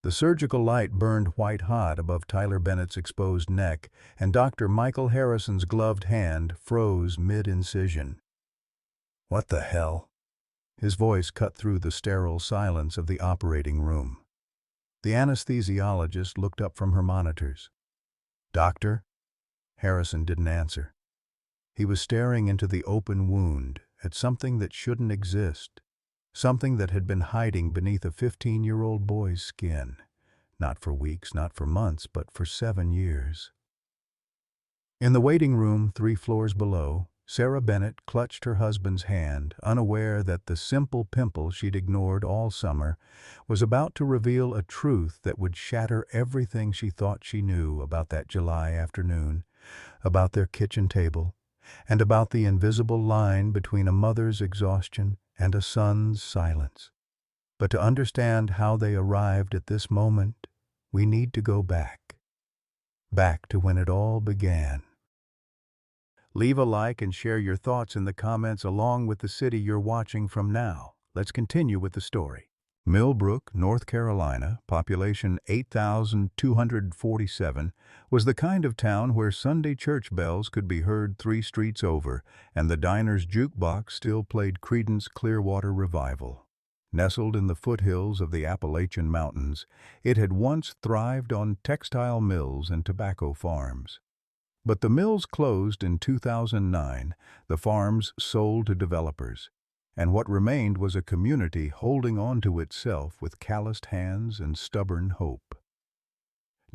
The surgical light burned white-hot above Tyler Bennett's exposed neck, and Dr. Michael Harrison's gloved hand froze mid-incision. "What the hell?" His voice cut through the sterile silence of the operating room. The anesthesiologist looked up from her monitors. "Doctor?" Harrison didn't answer. He was staring into the open wound, at something that shouldn't exist, something that had been hiding beneath a 15-year-old boy's skin. Not for weeks, not for months, but for 7 years. In the waiting room 3 floors below, Sarah Bennett clutched her husband's hand, unaware that the simple Pimple she'd ignored all summer was about to reveal a truth that would shatter everything she thought she knew about that July afternoon, about their kitchen table, and about the invisible line between a mother's exhaustion and a son's silence. But to understand how they arrived at this moment, we need to go back. Back to when it all began. Leave a like and share your thoughts in the comments along with the city you're watching from now. Let's continue with the story. Millbrook, North Carolina, population 8,247, was the kind of town where Sunday church bells could be heard 3 streets over, and the diner's jukebox still played Creedence Clearwater Revival. Nestled in the foothills of the Appalachian Mountains, it had once thrived on textile mills and tobacco farms. But the mills closed in 2009, the farms sold to developers, and what remained was a community holding on to itself with calloused hands and stubborn hope.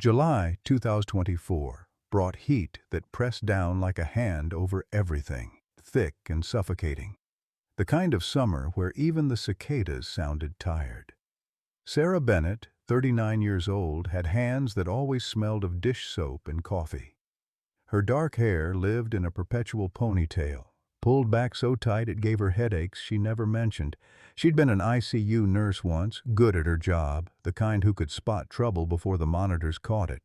July 2024 brought heat that pressed down like a hand over everything, thick and suffocating. The kind of summer where even the cicadas sounded tired. Sarah Bennett, 39 years old, had hands that always smelled of dish soap and coffee. Her dark hair lived in a perpetual ponytail, pulled back so tight it gave her headaches she never mentioned. She'd been an ICU nurse once, good at her job, the kind who could spot trouble before the monitors caught it.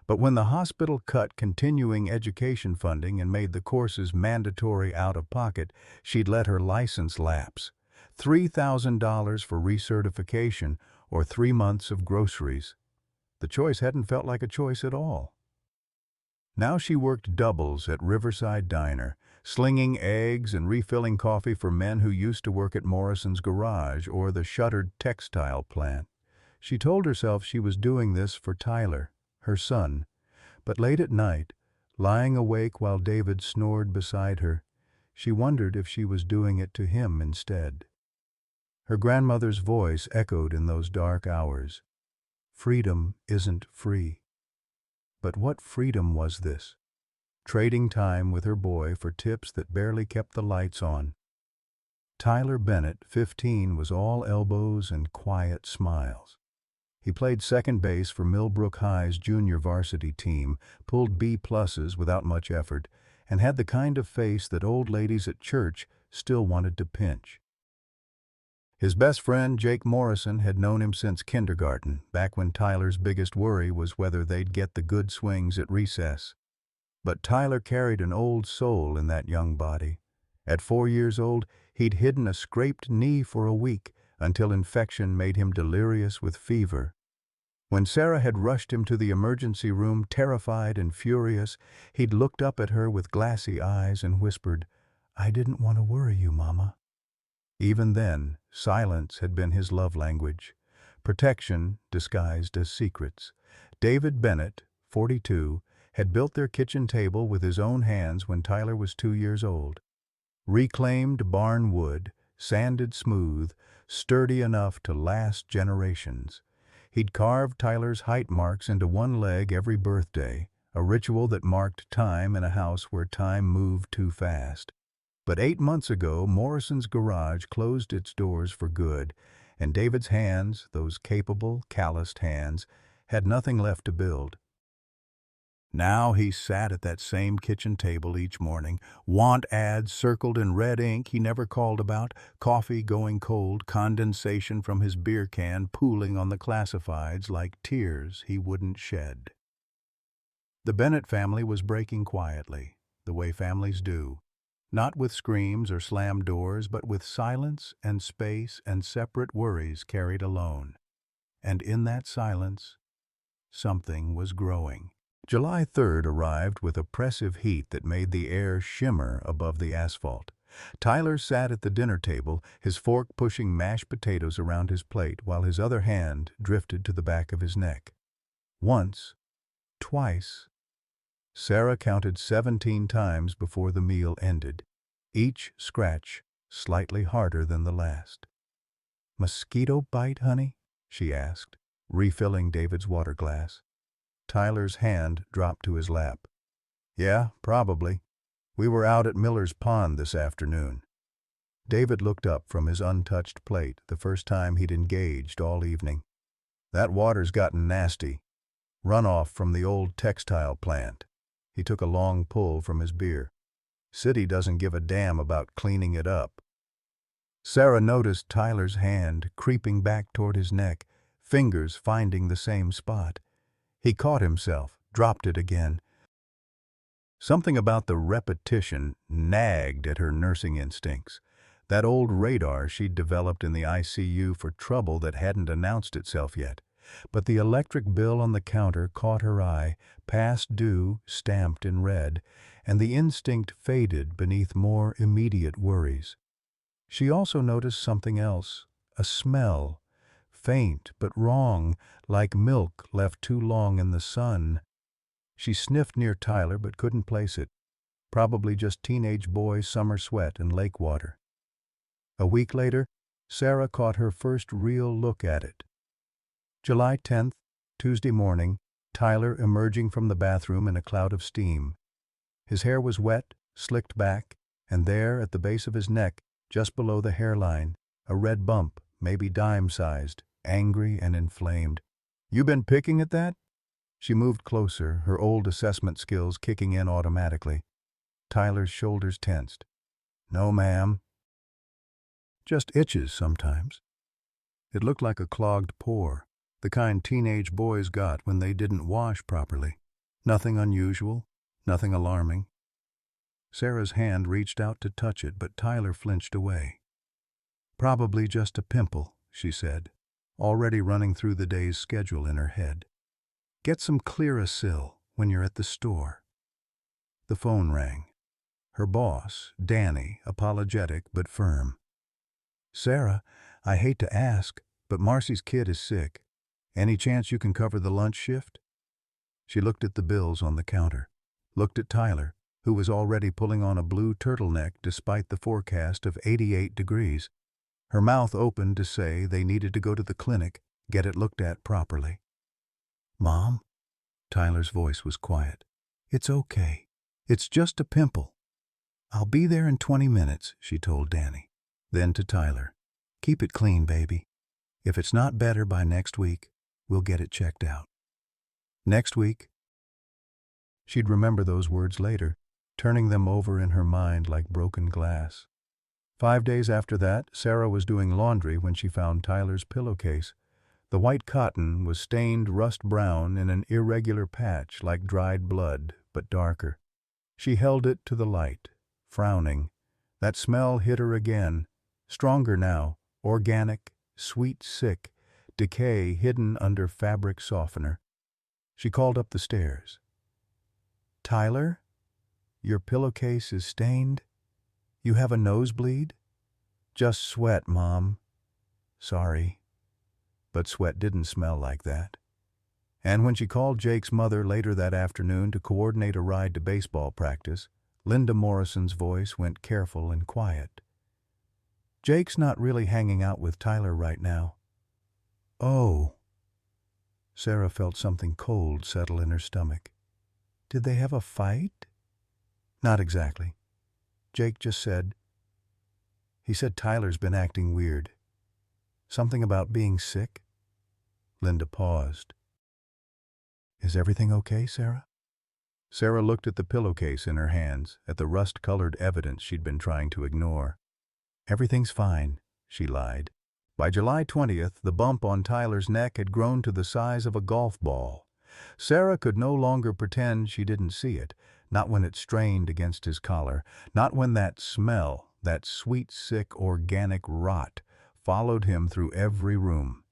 But when the hospital cut continuing education funding and made the courses mandatory out of pocket, she'd let her license lapse. $3,000 for recertification or 3 months of groceries. The choice hadn't felt like a choice at all. Now she worked doubles at Riverside Diner, slinging eggs and refilling coffee for men who used to work at Morrison's garage or the shuttered textile plant. She told herself she was doing this for Tyler, her son, but late at night, lying awake while David snored beside her, she wondered if she was doing it to him instead. Her grandmother's voice echoed in those dark hours. Freedom isn't free. But what freedom was this? Trading time with her boy for tips that barely kept the lights on. Tyler Bennett, 15, was all elbows and quiet smiles. He played second base for Millbrook High's junior varsity team, pulled B+s without much effort, and had the kind of face that old ladies at church still wanted to pinch. His best friend, Jake Morrison, had known him since kindergarten, back when Tyler's biggest worry was whether they'd get the good swings at recess. But Tyler carried an old soul in that young body. At 4 years old, he'd hidden a scraped knee for a week until infection made him delirious with fever. When Sarah had rushed him to the emergency room, terrified and furious, he'd looked up at her with glassy eyes and whispered, "I didn't want to worry you, Mama." Even then, silence had been his love language, protection disguised as secrets. David Bennett, 42, had built their kitchen table with his own hands when Tyler was 2 years old. Reclaimed barn wood, sanded smooth, sturdy enough to last generations. He'd carved Tyler's height marks into one leg every birthday, a ritual that marked time in a house where time moved too fast. But 8 months ago, Morrison's garage closed its doors for good, and David's hands, those capable, calloused hands, had nothing left to build. Now he sat at that same kitchen table each morning, want ads circled in red ink he never called about, coffee going cold, condensation from his beer can pooling on the classifieds like tears he wouldn't shed. The Bennett family was breaking quietly, the way families do. Not with screams or slammed doors, but with silence and space and separate worries carried alone. And in that silence, something was growing. July 3rd arrived with oppressive heat that made the air shimmer above the asphalt. Tyler sat at the dinner table, his fork pushing mashed potatoes around his plate while his other hand drifted to the back of his neck. Once, twice. Sarah counted 17 times before the meal ended, each scratch slightly harder than the last. "Mosquito bite, honey?" she asked, refilling David's water glass. Tyler's hand dropped to his lap. "Yeah, probably. We were out at Miller's Pond this afternoon." David looked up from his untouched plate, the first time he'd engaged all evening. "That water's gotten nasty. Runoff from the old textile plant." He took a long pull from his beer. "City doesn't give a damn about cleaning it up." Sarah noticed Tyler's hand creeping back toward his neck, fingers finding the same spot. He caught himself, dropped it again. Something about the repetition nagged at her nursing instincts. That old radar she'd developed in the ICU for trouble that hadn't announced itself yet. But the electric bill on the counter caught her eye, past due, stamped in red, and the instinct faded beneath more immediate worries. She also noticed something else, a smell, faint but wrong, like milk left too long in the sun. She sniffed near Tyler but couldn't place it. Probably just teenage boy summer sweat and lake water. A week later, Sarah caught her first real look at it. July 10th, Tuesday morning, Tyler emerging from the bathroom in a cloud of steam. His hair was wet, slicked back, and there at the base of his neck, just below the hairline, a red bump, maybe dime-sized, angry and inflamed. "You been picking at that?" She moved closer, her old assessment skills kicking in automatically. Tyler's shoulders tensed. "No, ma'am." "Just itches sometimes." It looked like a clogged pore, the kind teenage boys got when they didn't wash properly. Nothing unusual, nothing alarming. Sarah's hand reached out to touch it, but Tyler flinched away. "Probably just a pimple," she said, already running through the day's schedule in her head. "Get some Clearasil when you're at the store." The phone rang. Her boss, Danny, apologetic but firm. "Sarah, I hate to ask, but Marcy's kid is sick. Any chance you can cover the lunch shift?" She looked at the bills on the counter, looked at Tyler, who was already pulling on a blue turtleneck despite the forecast of 88 degrees. Her mouth opened to say they needed to go to the clinic, get it looked at properly. "Mom?" Tyler's voice was quiet. "It's okay. It's just a pimple." "I'll be there in 20 minutes, she told Danny. Then to Tyler, "Keep it clean, baby. If it's not better by next week, we'll get it checked out." Next week? She'd remember those words later, turning them over in her mind like broken glass. 5 days after that, Sarah was doing laundry when she found Tyler's pillowcase. The white cotton was stained rust brown in an irregular patch like dried blood, but darker. She held it to the light, frowning. That smell hit her again, stronger now, organic, sweet sick, decay hidden under fabric softener. She called up the stairs. "Tyler, your pillowcase is stained. You have a nosebleed?" "Just sweat, Mom." "Sorry." But sweat didn't smell like that. And when she called Jake's mother later that afternoon to coordinate a ride to baseball practice, Linda Morrison's voice went careful and quiet. "Jake's not really hanging out with Tyler right now." "Oh." Sarah felt something cold settle in her stomach. "Did they have a fight?" "Not exactly. Jake just said..." He said Tyler's been acting weird. Something about being sick?" Linda paused. "Is everything okay, Sarah?" Sarah looked at the pillowcase in her hands, at the rust-colored evidence she'd been trying to ignore. "Everything's fine," she lied. By July 20th, the bump on Tyler's neck had grown to the size of a golf ball. Sarah could no longer pretend she didn't see it, not when it strained against his collar, not when that smell, that sweet, sick, organic rot, followed him through every room.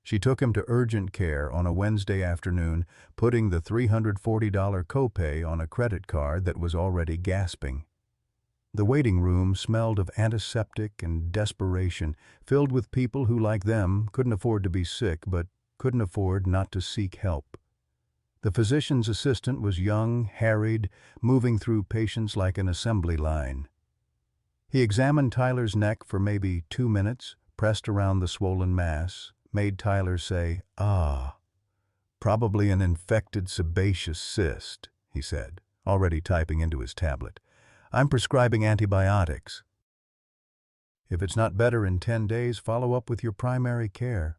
She took him to urgent care on a Wednesday afternoon, putting the $340 copay on a credit card that was already gasping. The waiting room smelled of antiseptic and desperation, filled with people who, like them, couldn't afford to be sick but couldn't afford not to seek help. The physician's assistant was young, harried, moving through patients like an assembly line. He examined Tyler's neck for maybe 2 minutes, pressed around the swollen mass, made Tyler say, "Ah." "Probably an infected sebaceous cyst," he said, already typing into his tablet. "I'm prescribing antibiotics. If it's not better in 10 days, follow up with your primary care."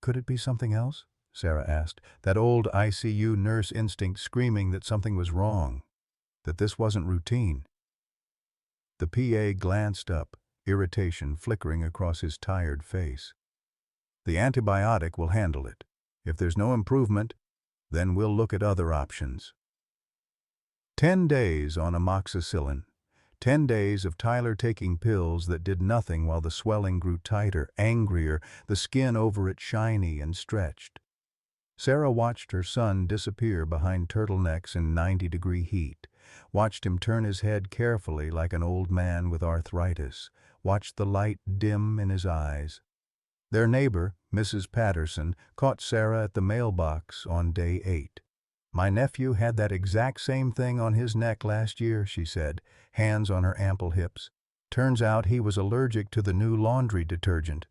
"Could it be something else?" Sarah asked, that old ICU nurse instinct screaming that something was wrong, that this wasn't routine. The PA glanced up, irritation flickering across his tired face. "The antibiotic will handle it. If there's no improvement, then we'll look at other options." 10 days on amoxicillin. 10 days of Tyler taking pills that did nothing while the swelling grew tighter, angrier, the skin over it shiny and stretched. Sarah watched her son disappear behind turtlenecks in 90-degree heat, watched him turn his head carefully like an old man with arthritis, watched the light dim in his eyes. Their neighbor, Mrs. Patterson, caught Sarah at the mailbox on day 8. "My nephew had that exact same thing on his neck last year," she said, hands on her ample hips. "Turns out he was allergic to the new laundry detergent.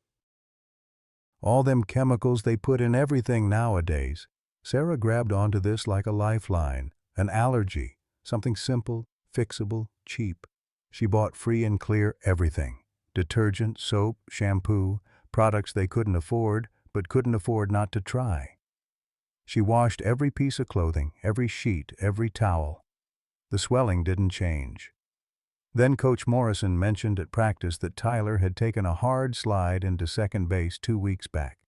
All them chemicals they put in everything nowadays." Sarah grabbed onto this like a lifeline. An allergy, something simple, fixable, cheap. She bought free and clear everything. Detergent, soap, shampoo, products they couldn't afford, but couldn't afford not to try. She washed every piece of clothing, every sheet, every towel. The swelling didn't change. Then Coach Morrison mentioned at practice that Tyler had taken a hard slide into second base 2 weeks back.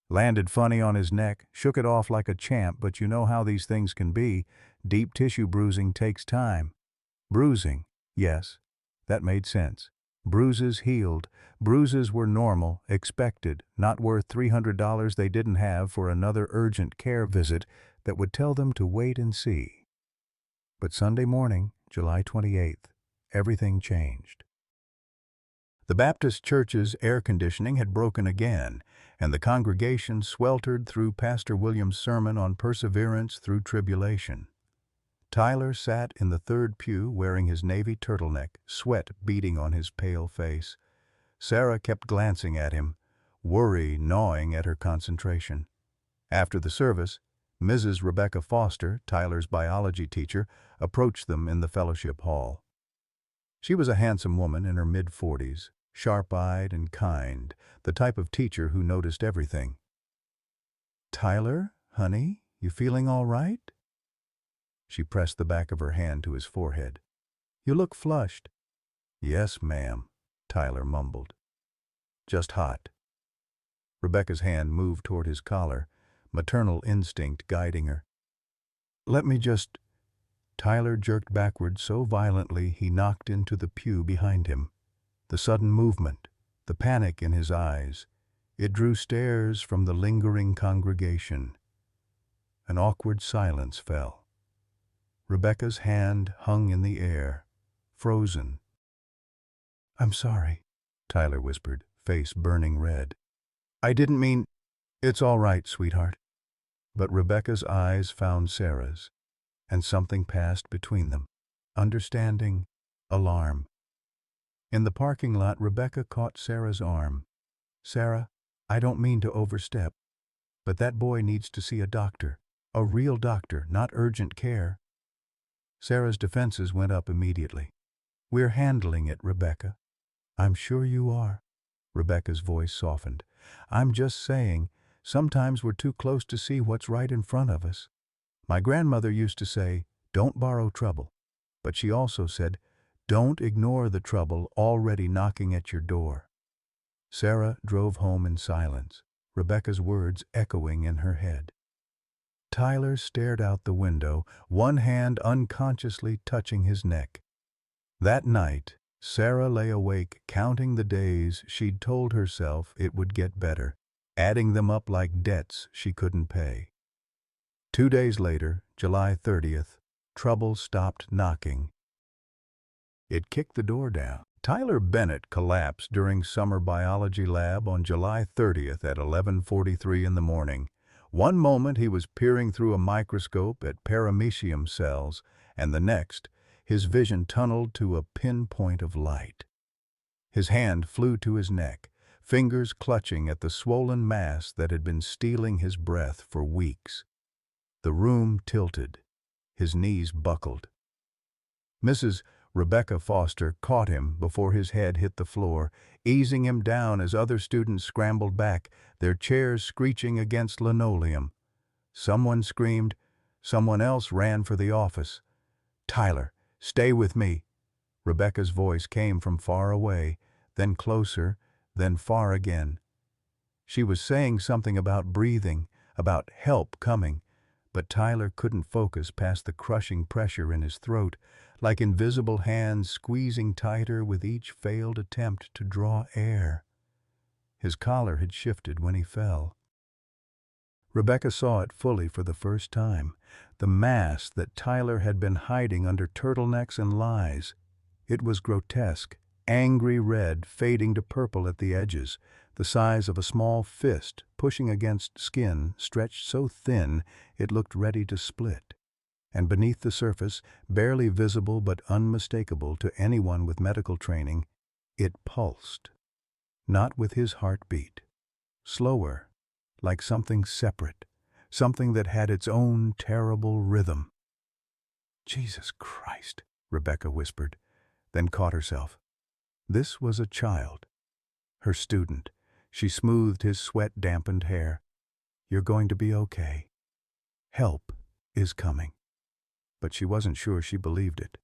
Landed funny on his neck, shook it off like a champ, but you know how these things can be. Deep tissue bruising takes time. Bruising, yes, that made sense. Bruises healed. Bruises were normal, expected, not worth $300 they didn't have for another urgent care visit that would tell them to wait and see. But Sunday morning, July 28th, everything changed. The Baptist church's air conditioning had broken again, and the congregation sweltered through Pastor Williams' sermon on perseverance through tribulation. Tyler sat in the third pew wearing his navy turtleneck, sweat beading on his pale face. Sarah kept glancing at him, worry gnawing at her concentration. After the service, Mrs. Rebecca Foster, Tyler's biology teacher, approached them in the fellowship hall. She was a handsome woman in her mid-40s, sharp-eyed and kind, the type of teacher who noticed everything. "Tyler, honey, you feeling all right?" She pressed the back of her hand to his forehead. "You look flushed." "Yes, ma'am," Tyler mumbled. "Just hot." Rebecca's hand moved toward his collar, maternal instinct guiding her. "Let me just—" Tyler jerked backward so violently he knocked into the pew behind him. The sudden movement, the panic in his eyes, it drew stares from the lingering congregation. An awkward silence fell. Rebecca's hand hung in the air, frozen. "I'm sorry," Tyler whispered, face burning red. "I didn't mean—" "It's all right, sweetheart." But Rebecca's eyes found Sarah's, and something passed between them. Understanding, alarm. In the parking lot, Rebecca caught Sarah's arm. "Sarah, I don't mean to overstep, but that boy needs to see a doctor. A real doctor, not urgent care." Sarah's defenses went up immediately. "We're handling it, Rebecca." "I'm sure you are." Rebecca's voice softened. "I'm just saying, sometimes we're too close to see what's right in front of us. My grandmother used to say, 'Don't borrow trouble.' But she also said, 'Don't ignore the trouble already knocking at your door.'" Sarah drove home in silence, Rebecca's words echoing in her head. Tyler stared out the window, one hand unconsciously touching his neck. That night, Sarah lay awake counting the days she'd told herself it would get better. adding them up like debts she couldn't pay. 2 days later, July 30th, trouble stopped knocking. It kicked the door down. Tyler Bennett collapsed during summer biology lab on July 30th at 11:43 in the morning. One moment he was peering through a microscope at paramecium cells, and the next, his vision tunneled to a pinpoint of light. His hand flew to his neck, fingers clutching at the swollen mass that had been stealing his breath for weeks. The room tilted. His knees buckled. Mrs. Rebecca Foster caught him before his head hit the floor, easing him down as other students scrambled back, their chairs screeching against linoleum. Someone screamed. Someone else ran for the office. "Tyler, stay with me." Rebecca's voice came from far away, then closer, then far again. She was saying something about breathing, about help coming, but Tyler couldn't focus past the crushing pressure in his throat, like invisible hands squeezing tighter with each failed attempt to draw air. His collar had shifted when he fell. Rebecca saw it fully for the first time, the mass that Tyler had been hiding under turtlenecks and lies. It was grotesque, angry red fading to purple at the edges, the size of a small fist pushing against skin stretched so thin it looked ready to split. And beneath the surface, barely visible but unmistakable to anyone with medical training, it pulsed. Not with his heartbeat. Slower, like something separate, something that had its own terrible rhythm. "Jesus Christ," Rebecca whispered, then caught herself. This was a child. Her student. She smoothed his sweat-dampened hair. "You're going to be okay. Help is coming." But she wasn't sure she believed it.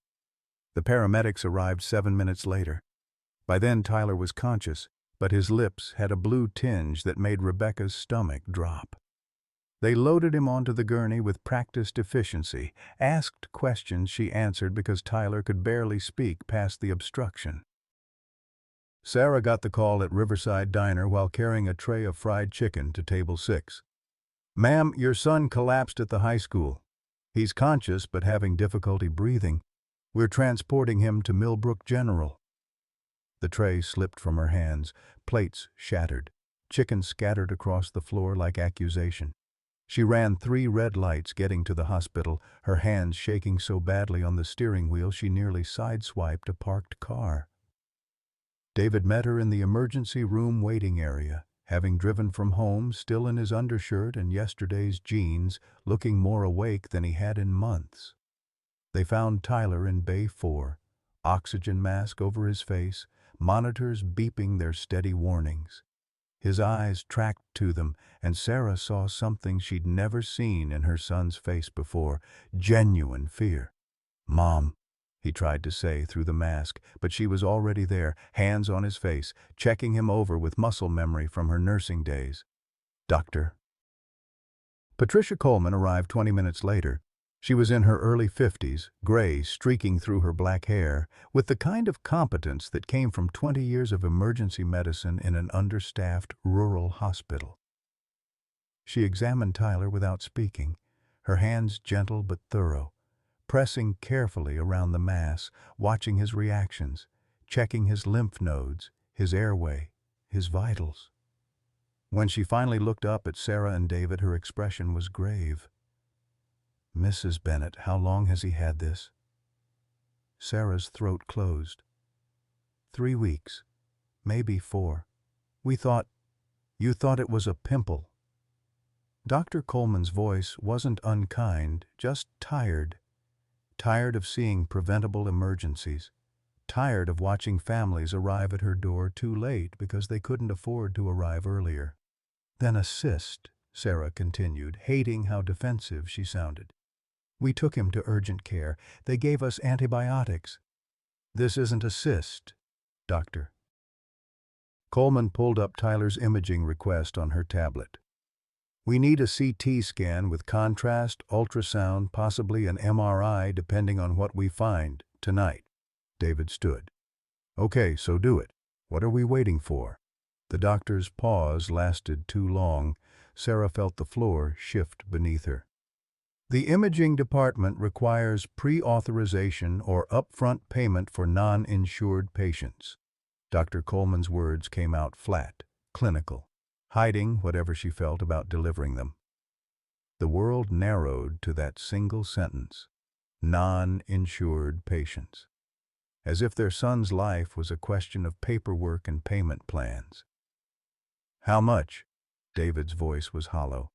The paramedics arrived 7 minutes later. By then Tyler was conscious, but his lips had a blue tinge that made Rebecca's stomach drop. They loaded him onto the gurney with practiced efficiency, asked questions she answered because Tyler could barely speak past the obstruction. Sarah got the call at Riverside Diner while carrying a tray of fried chicken to table 6. "Ma'am, your son collapsed at the high school. He's conscious but having difficulty breathing. We're transporting him to Millbrook General." The tray slipped from her hands, plates shattered, chicken scattered across the floor like accusation. She ran 3 red lights getting to the hospital, her hands shaking so badly on the steering wheel she nearly sideswiped a parked car. David met her in the emergency room waiting area, having driven from home still in his undershirt and yesterday's jeans, looking more awake than he had in months. They found Tyler in Bay 4, oxygen mask over his face, monitors beeping their steady warnings. His eyes tracked to them, and Sarah saw something she'd never seen in her son's face before, genuine fear. "Mom," he tried to say through the mask, but she was already there, hands on his face, checking him over with muscle memory from her nursing days. "Doctor." Patricia Coleman arrived 20 minutes later. She was in her early 50s, gray streaking through her black hair, with the kind of competence that came from 20 years of emergency medicine in an understaffed rural hospital. She examined Tyler without speaking, her hands gentle but thorough, pressing carefully around the mass, watching his reactions, checking his lymph nodes, his airway, his vitals. When she finally looked up at Sarah and David, her expression was grave. "Mrs. Bennett, how long has he had this?" Sarah's throat closed. 3 weeks, maybe 4. You thought it was a pimple." Dr. Coleman's voice wasn't unkind, just tired. Tired of seeing preventable emergencies. Tired of watching families arrive at her door too late because they couldn't afford to arrive earlier. "Then a cyst," Sarah continued, hating how defensive she sounded. "We took him to urgent care. They gave us antibiotics." "This isn't a cyst, doctor." Coleman pulled up Tyler's imaging request on her tablet. "We need a CT scan with contrast, ultrasound, possibly an MRI depending on what we find, tonight." David stood. "Okay, so do it. What are we waiting for?" The doctor's pause lasted too long. Sarah felt the floor shift beneath her. The imaging department requires pre-authorization or upfront payment for non-insured patients. Dr. Coleman's words came out flat, clinical, hiding whatever she felt about delivering them. The world narrowed to that single sentence: non-insured patients. As if their son's life was a question of paperwork and payment plans. "How much?" David's voice was hollow.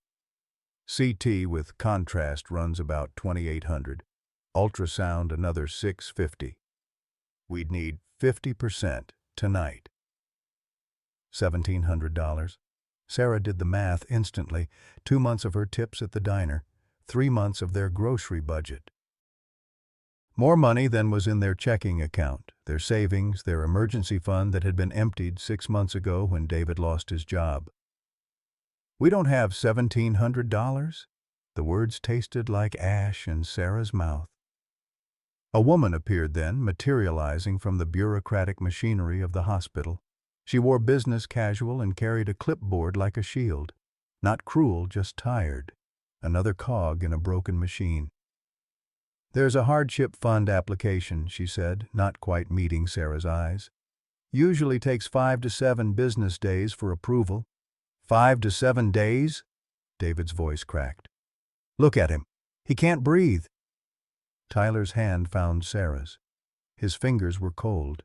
"CT with contrast runs about 2,800. Ultrasound another 650. We'd need 50% tonight." $1,700. Sarah did the math instantly. 2 months of her tips at the diner. 3 months of their grocery budget. More money than was in their checking account, their savings, their emergency fund that had been emptied 6 months ago when David lost his job. "We don't have $1,700? The words tasted like ash in Sarah's mouth. A woman appeared then, materializing from the bureaucratic machinery of the hospital. She wore business casual and carried a clipboard like a shield. Not cruel, just tired. Another cog in a broken machine. "There's a hardship fund application," she said, not quite meeting Sarah's eyes. "Usually takes 5 to 7 business days for approval." 5 to 7 days? David's voice cracked. "Look at him. He can't breathe." Tyler's hand found Sarah's. His fingers were cold.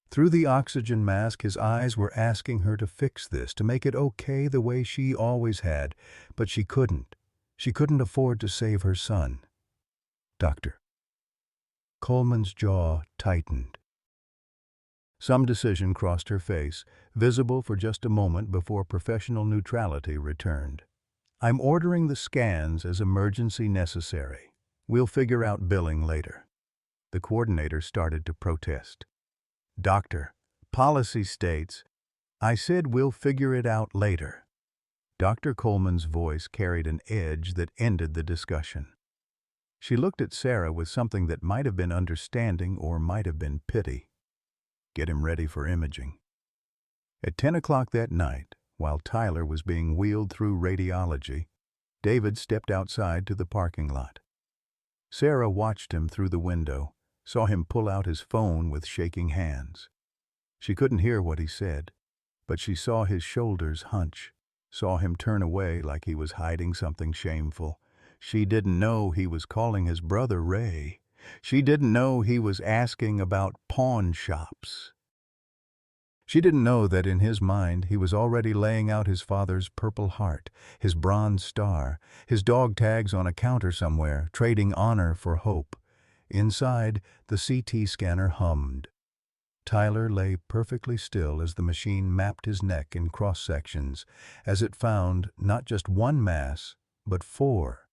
Through the oxygen mask, his eyes were asking her to fix this, to make it okay the way she always had, but she couldn't. She couldn't afford to save her son. "Doctor." Coleman's jaw tightened. Some decision crossed her face, visible for just a moment before professional neutrality returned. "I'm ordering the scans as emergency necessary. We'll figure out billing later." The coordinator started to protest. "Doctor, policy states—" "I said we'll figure it out later." Dr. Coleman's voice carried an edge that ended the discussion. She looked at Sarah with something that might have been understanding or might have been pity. "Get him ready for imaging." At 10 o'clock that night, while Tyler was being wheeled through radiology, David stepped outside to the parking lot. Sarah watched him through the window, saw him pull out his phone with shaking hands. She couldn't hear what he said, but she saw his shoulders hunch, saw him turn away like he was hiding something shameful. She didn't know he was calling his brother Ray. She didn't know he was asking about pawn shops. She didn't know that in his mind he was already laying out his father's Purple Heart, his Bronze Star, his dog tags on a counter somewhere, trading honor for hope. Inside, the CT scanner hummed. Tyler lay perfectly still as the machine mapped his neck in cross-sections, as it found not just one mass, but 4.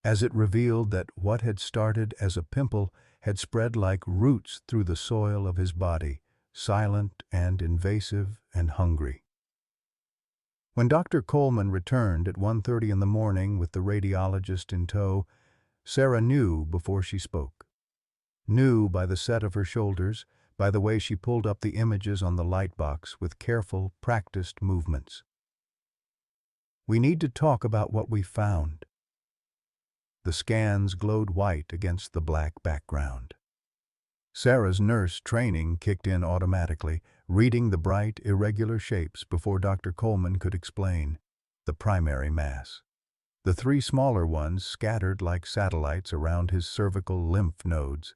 As it revealed that what had started as a pimple had spread like roots through the soil of his body, silent and invasive and hungry. When Dr. Coleman returned at 1:30 in the morning with the radiologist in tow, Sarah knew before she spoke. Knew by the set of her shoulders, by the way she pulled up the images on the light box with careful, practiced movements. "We need to talk about what we found." The scans glowed white against the black background. Sarah's nurse training kicked in automatically, reading the bright, irregular shapes before Dr. Coleman could explain. The primary mass. The 3 smaller ones scattered like satellites around his cervical lymph nodes.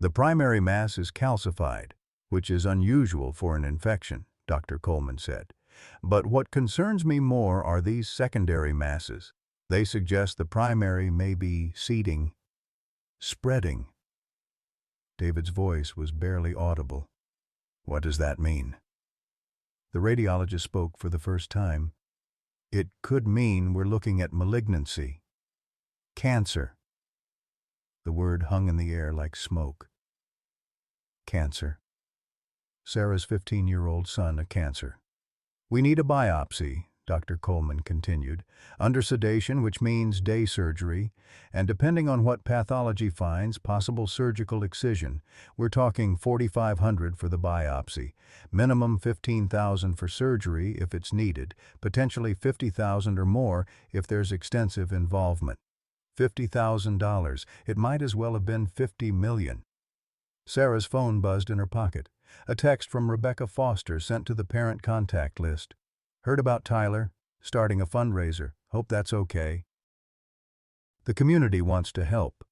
"The primary mass is calcified, which is unusual for an infection," Dr. Coleman said. "But what concerns me more are these secondary masses. They suggest the primary may be seeding, spreading." David's voice was barely audible. "What does that mean?" The radiologist spoke for the first time. "It could mean we're looking at malignancy. Cancer." The word hung in the air like smoke. Cancer. Sarah's 15-year-old son a cancer. "We need a biopsy," Dr. Coleman continued, under sedation, which means day surgery, and depending on what pathology finds, possible surgical excision. We're talking $4,500 for the biopsy, minimum $15,000 for surgery if it's needed, potentially $50,000 or more if there's extensive involvement. $50,000. It might as well have been $50 million. Sarah's phone buzzed in her pocket. A text from Rebecca Foster sent to the parent contact list. Heard about Tyler? Starting a fundraiser. Hope that's okay. The community wants to help.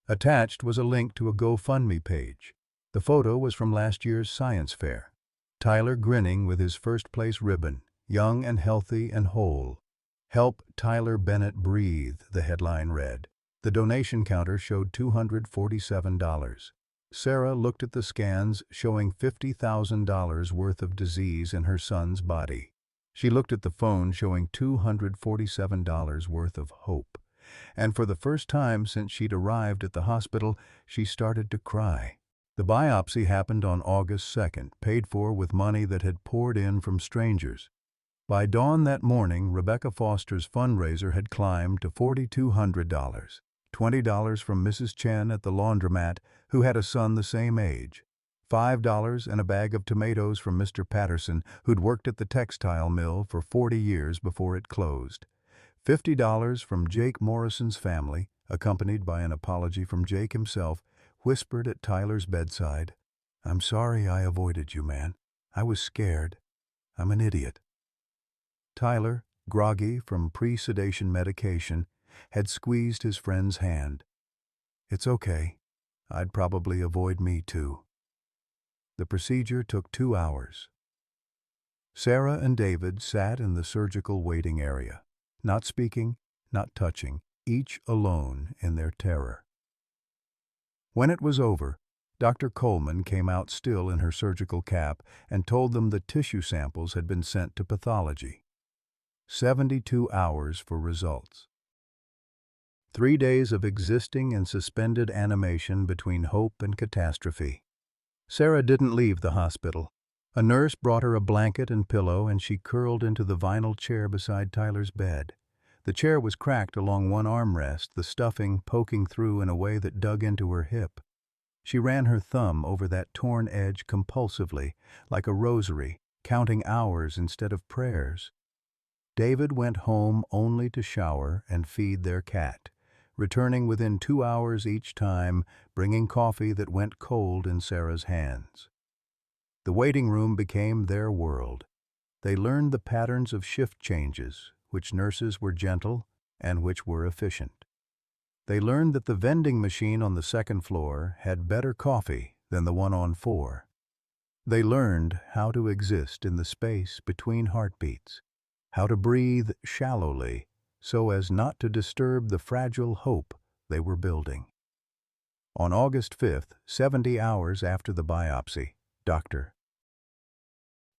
Attached was a link to a GoFundMe page. The photo was from last year's science fair. Tyler grinning with his first-place ribbon, young and healthy and whole. Help Tyler Bennett breathe, the headline read. The donation counter showed $247. Sarah looked at the scans showing $50,000 worth of disease in her son's body. She looked at the phone showing $247 worth of hope. And for the first time since she'd arrived at the hospital, she started to cry. The biopsy happened on August 2nd, paid for with money that had poured in from strangers. By dawn that morning, Rebecca Foster's fundraiser had climbed to $4,200. $20 from Mrs. Chen at the laundromat, who had a son the same age. $5 and a bag of tomatoes from Mr. Patterson, who'd worked at the textile mill for 40 years before it closed. $50 from Jake Morrison's family, accompanied by an apology from Jake himself, whispered at Tyler's bedside, "I'm sorry I avoided you, man. I was scared. I'm an idiot." Tyler, groggy from pre-sedation medication, had squeezed his friend's hand. "It's okay. I'd probably avoid me too." The procedure took 2 hours. Sarah and David sat in the surgical waiting area, not speaking, not touching, each alone in their terror. When it was over, Dr. Coleman came out still in her surgical cap and told them the tissue samples had been sent to pathology. 72 hours for results. 3 days of existing and suspended animation between hope and catastrophe. Sarah didn't leave the hospital. A nurse brought her a blanket and pillow, and she curled into the vinyl chair beside Tyler's bed. The chair was cracked along one armrest, the stuffing poking through in a way that dug into her hip. She ran her thumb over that torn edge compulsively, like a rosary, counting hours instead of prayers. David went home only to shower and feed their cat, returning within 2 hours each time, bringing coffee that went cold in Sarah's hands. The waiting room became their world. They learned the patterns of shift changes, which nurses were gentle and which were efficient. They learned that the vending machine on the second floor had better coffee than the one on 4. They learned how to exist in the space between heartbeats, how to breathe shallowly so as not to disturb the fragile hope they were building. On August 5th, 70 hours after the biopsy, Dr.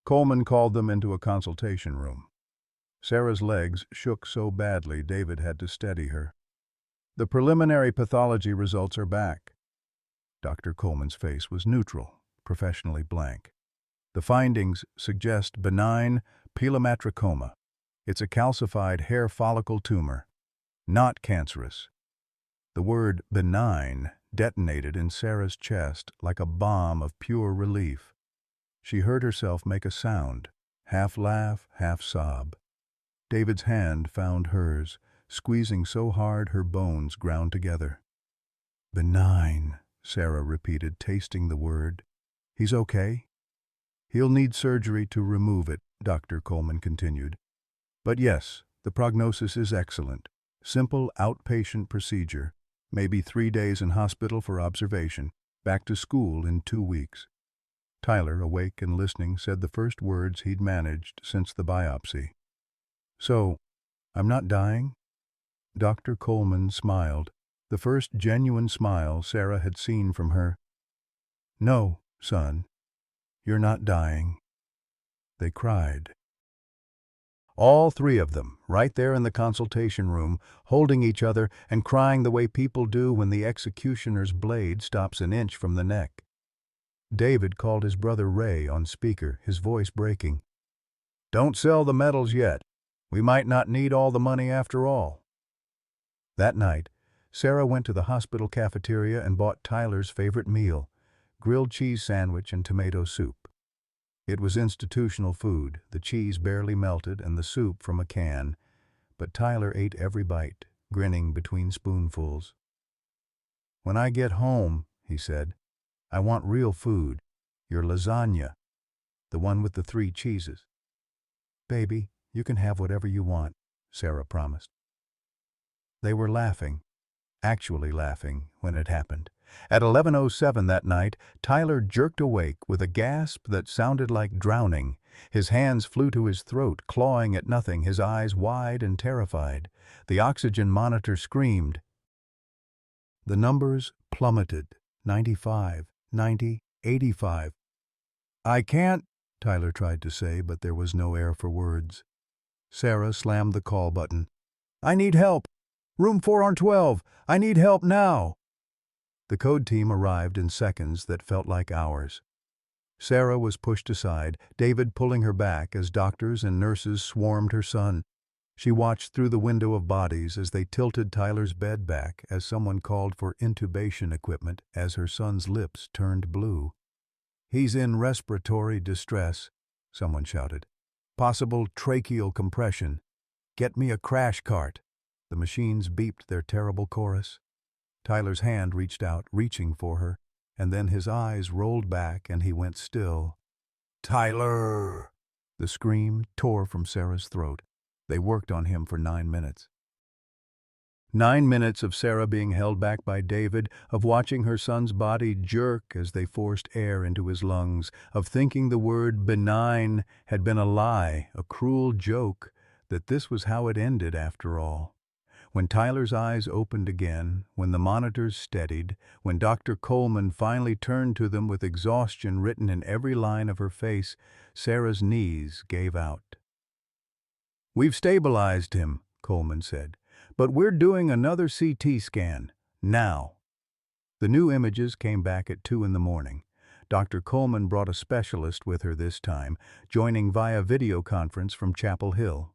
Coleman called them into a consultation room. Sarah's legs shook so badly David had to steady her. "The preliminary pathology results are back." Dr. Coleman's face was neutral, professionally blank. "The findings suggest benign pilomatricoma. It's a calcified hair follicle tumor, not cancerous." The word benign detonated in Sarah's chest like a bomb of pure relief. She heard herself make a sound, half laugh, half sob. David's hand found hers, squeezing so hard her bones ground together. "Benign," Sarah repeated, tasting the word. "He's okay?" "He'll need surgery to remove it," Dr. Coleman continued. "But yes, the prognosis is excellent. Simple outpatient procedure, maybe 3 days in hospital for observation, back to school in 2 weeks. Tyler, awake and listening, said the first words he'd managed since the biopsy. "So, I'm not dying?" Dr. Coleman smiled, the first genuine smile Sarah had seen from her. "No, son, you're not dying." They cried. All 3 of them, right there in the consultation room, holding each other and crying the way people do when the executioner's blade stops an inch from the neck. David called his brother Ray on speaker, his voice breaking. Don't sell the metals yet. We might not need all the money after all. That night, Sarah went to the hospital cafeteria and bought Tyler's favorite meal, grilled cheese sandwich and tomato soup. It was institutional food, the cheese barely melted and the soup from a can, but Tyler ate every bite, grinning between spoonfuls. "When I get home," he said, "I want real food, your lasagna, the one with the 3 cheeses." "Baby, you can have whatever you want," Sarah promised. They were laughing, actually laughing, when it happened. At 11:07 that night, Tyler jerked awake with a gasp that sounded like drowning. His hands flew to his throat, clawing at nothing, his eyes wide and terrified. The oxygen monitor screamed. The numbers plummeted. 95, 90, 85. "I can't," Tyler tried to say, but there was no air for words. Sarah slammed the call button. "I need help! Room 412! I need help now!" The code team arrived in seconds that felt like hours. Sarah was pushed aside, David pulling her back as doctors and nurses swarmed her son. She watched through the window of bodies as they tilted Tyler's bed back as someone called for intubation equipment as her son's lips turned blue. "He's in respiratory distress," someone shouted. "Possible tracheal compression. Get me a crash cart." The machines beeped their terrible chorus. Tyler's hand reached out, reaching for her, and then his eyes rolled back and he went still. "Tyler!" The scream tore from Sarah's throat. They worked on him for 9 minutes. 9 minutes of Sarah being held back by David, of watching her son's body jerk as they forced air into his lungs, of thinking the word benign had been a lie, a cruel joke, that this was how it ended after all. When Tyler's eyes opened again, when the monitors steadied, when Dr. Coleman finally turned to them with exhaustion written in every line of her face, Sarah's knees gave out. "We've stabilized him," Coleman said, "but we're doing another CT scan, now." The new images came back at 2 in the morning. Dr. Coleman brought a specialist with her this time, joining via video conference from Chapel Hill.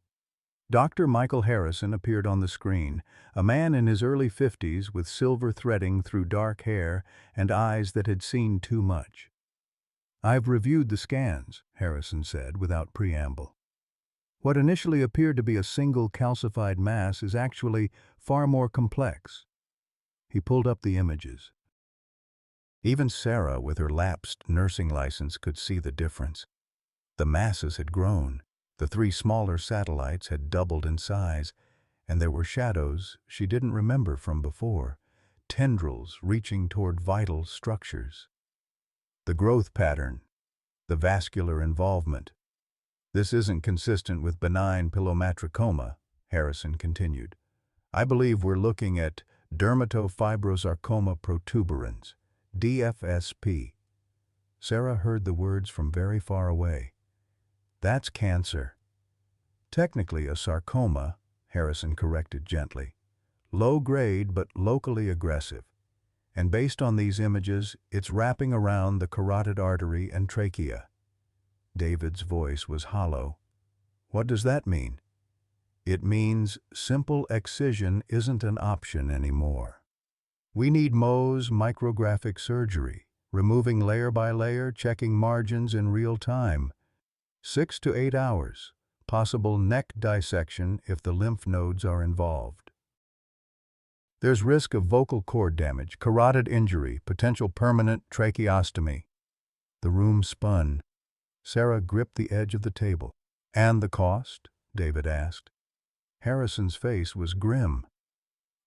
Dr. Michael Harrison appeared on the screen, a man in his early 50s with silver threading through dark hair and eyes that had seen too much. "I've reviewed the scans," Harrison said without preamble. "What initially appeared to be a single calcified mass is actually far more complex." He pulled up the images. Even Sarah, with her lapsed nursing license, could see the difference. The masses had grown. The 3 smaller satellites had doubled in size, and there were shadows she didn't remember from before, tendrils reaching toward vital structures. The growth pattern, the vascular involvement. "This isn't consistent with benign pilomatricoma," Harrison continued. "I believe we're looking at dermatofibrosarcoma protuberans, DFSP." Sarah heard the words from very far away. "That's cancer." "Technically a sarcoma," Harrison corrected gently. "Low grade but locally aggressive. And based on these images, it's wrapping around the carotid artery and trachea." David's voice was hollow. "What does that mean?" "It means simple excision isn't an option anymore. We need Mohs micrographic surgery, removing layer by layer, checking margins in real time. 6 to 8 hours, possible neck dissection if the lymph nodes are involved. There's risk of vocal cord damage, carotid injury, potential permanent tracheostomy." The room spun. Sarah gripped the edge of the table. "And the cost?" David asked. Harrison's face was grim.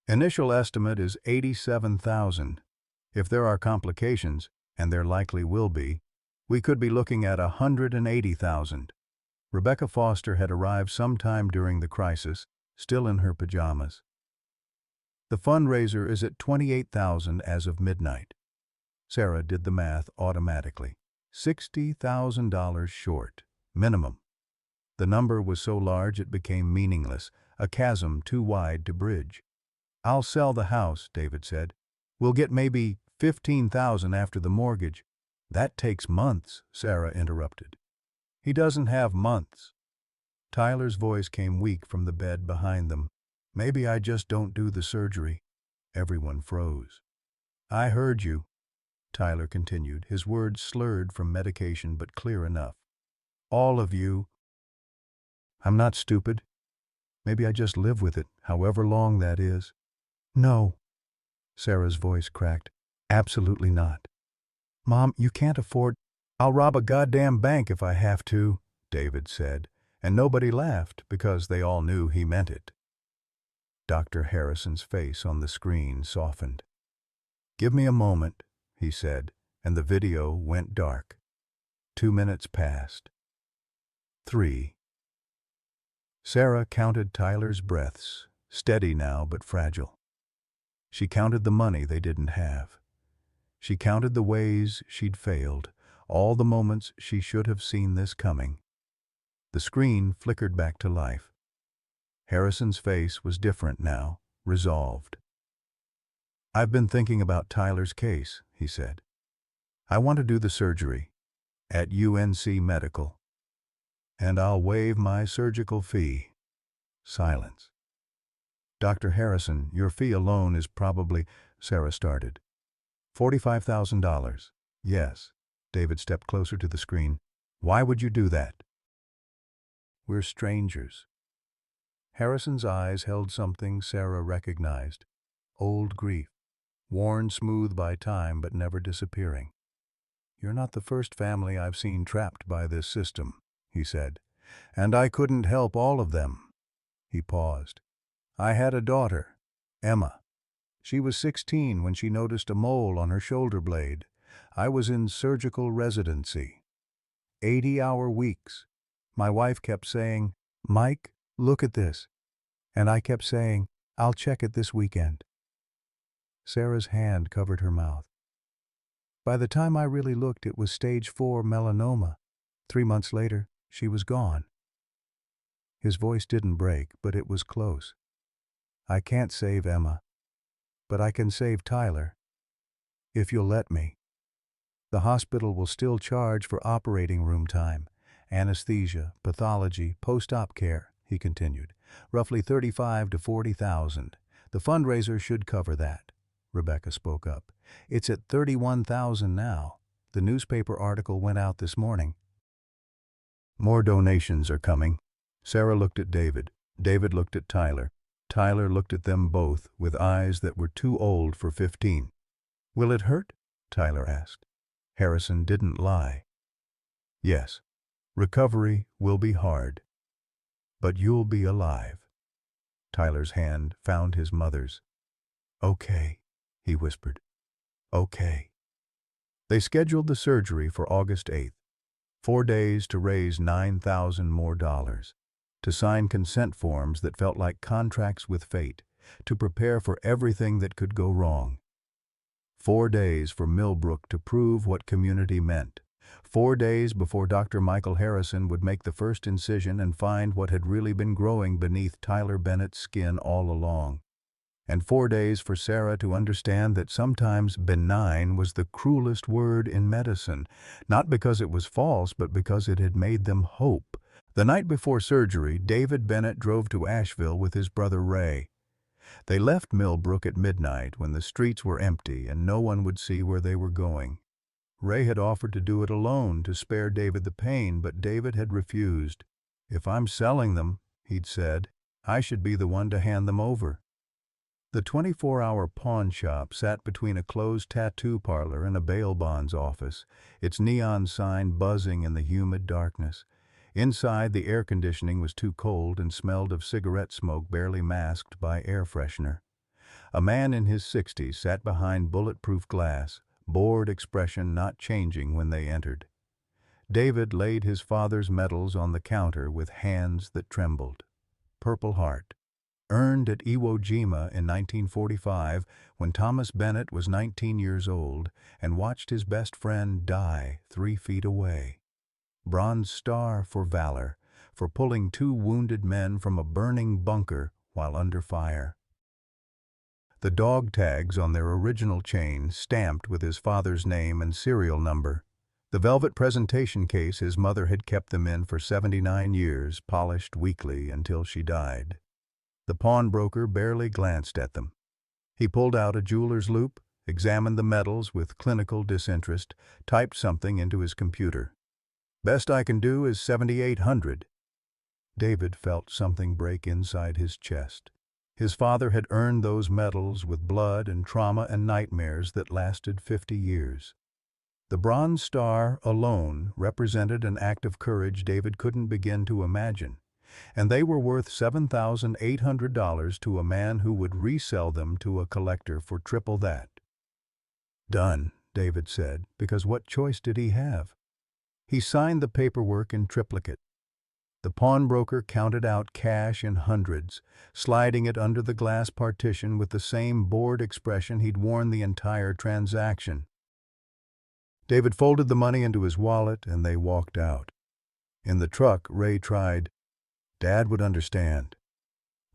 "Initial estimate is $87,000. If there are complications, and there likely will be, we could be looking at $180,000. Rebecca Foster had arrived sometime during the crisis, still in her pajamas. "The fundraiser is at $28,000 as of midnight." Sarah did the math automatically. $60,000 short, minimum. The number was so large it became meaningless, a chasm too wide to bridge. "I'll sell the house," David said. "We'll get maybe $15,000 after the mortgage." "That takes months," Sarah interrupted. "He doesn't have months. Tyler's voice came weak from the bed behind them. Maybe I just don't do the surgery. Everyone froze. I heard you, Tyler continued, his words slurred from medication but clear enough. All of you. I'm not stupid. Maybe I just live with it, however long that is. No. Sarah's voice cracked. Absolutely not. Mom, you can't afford. I'll rob a goddamn bank if I have to, David said, and nobody laughed because they all knew he meant it. Dr. Harrison's face on the screen softened. Give me a moment, he said, and the video went dark. 2 minutes passed. 3. Sarah counted Tyler's breaths, steady now but fragile. She counted the money they didn't have. She counted the ways she'd failed, all the moments she should have seen this coming. The screen flickered back to life. Harrison's face was different now, resolved. I've been thinking about Tyler's case, he said. I want to do the surgery at UNC Medical. And I'll waive my surgical fee. Silence. Dr. Harrison, your fee alone is probably, Sarah started. $45,000. Yes. David stepped closer to the screen. Why would you do that? We're strangers. Harrison's eyes held something Sarah recognized. Old grief. Worn smooth by time but never disappearing. You're not the first family I've seen trapped by this system, he said, and I couldn't help all of them. He paused. I had a daughter, Emma. She was 16 when she noticed a mole on her shoulder blade. I was in surgical residency. 80-hour weeks. My wife kept saying, Mike, look at this. And I kept saying, I'll check it this weekend. Sarah's hand covered her mouth. By the time I really looked, it was stage 4 melanoma. 3 months later, she was gone. His voice didn't break, but it was close. I can't save Emma, but I can save Tyler. If you'll let me. The hospital will still charge for operating room time, anesthesia, pathology, post-op care, he continued. Roughly $35,000 to $40,000. The fundraiser should cover that. Rebecca spoke up. It's at $31,000 now. The newspaper article went out this morning. More donations are coming. Sarah looked at David. David looked at Tyler. Tyler looked at them both with eyes that were too old for 15. Will it hurt? Tyler asked. Harrison didn't lie. Yes, recovery will be hard. But you'll be alive. Tyler's hand found his mother's. Okay, he whispered. Okay. They scheduled the surgery for August 8th. 4 days to raise $9,000 more, to sign consent forms that felt like contracts with fate, to prepare for everything that could go wrong. 4 days for Millbrook to prove what community meant. 4 days before Dr. Michael Harrison would make the first incision and find what had really been growing beneath Tyler Bennett's skin all along. And 4 days for Sarah to understand that sometimes benign was the cruelest word in medicine, not because it was false, but because it had made them hope. The night before surgery, David Bennett drove to Asheville with his brother Ray. They left Millbrook at midnight when the streets were empty and no one would see where they were going. Ray had offered to do it alone to spare David the pain, but David had refused. If I'm selling them, he'd said, I should be the one to hand them over. The 24-hour pawn shop sat between a closed tattoo parlor and a bail bonds office, its neon sign buzzing in the humid darkness. Inside, the air conditioning was too cold and smelled of cigarette smoke barely masked by air freshener. A man in his 60s sat behind bulletproof glass, bored expression not changing when they entered. David laid his father's medals on the counter with hands that trembled. Purple Heart. Earned at Iwo Jima in 1945 when Thomas Bennett was 19 years old and watched his best friend die 3 feet away. Bronze Star for valor, for pulling 2 wounded men from a burning bunker while under fire. The dog tags on their original chain stamped with his father's name and serial number. The velvet presentation case his mother had kept them in for 79 years, polished weekly until she died. The pawnbroker barely glanced at them. He pulled out a jeweler's loupe, examined the metals with clinical disinterest, typed something into his computer. "Best I can do is 7,800. David felt something break inside his chest. His father had earned those medals with blood and trauma and nightmares that lasted 50 years. The Bronze Star alone represented an act of courage David couldn't begin to imagine, and they were worth $7,800 to a man who would resell them to a collector for triple that. "Done," David said, because what choice did he have? He signed the paperwork in triplicate. The pawnbroker counted out cash in hundreds, sliding it under the glass partition with the same bored expression he'd worn the entire transaction. David folded the money into his wallet and they walked out. In the truck, Ray tried, "Dad would understand."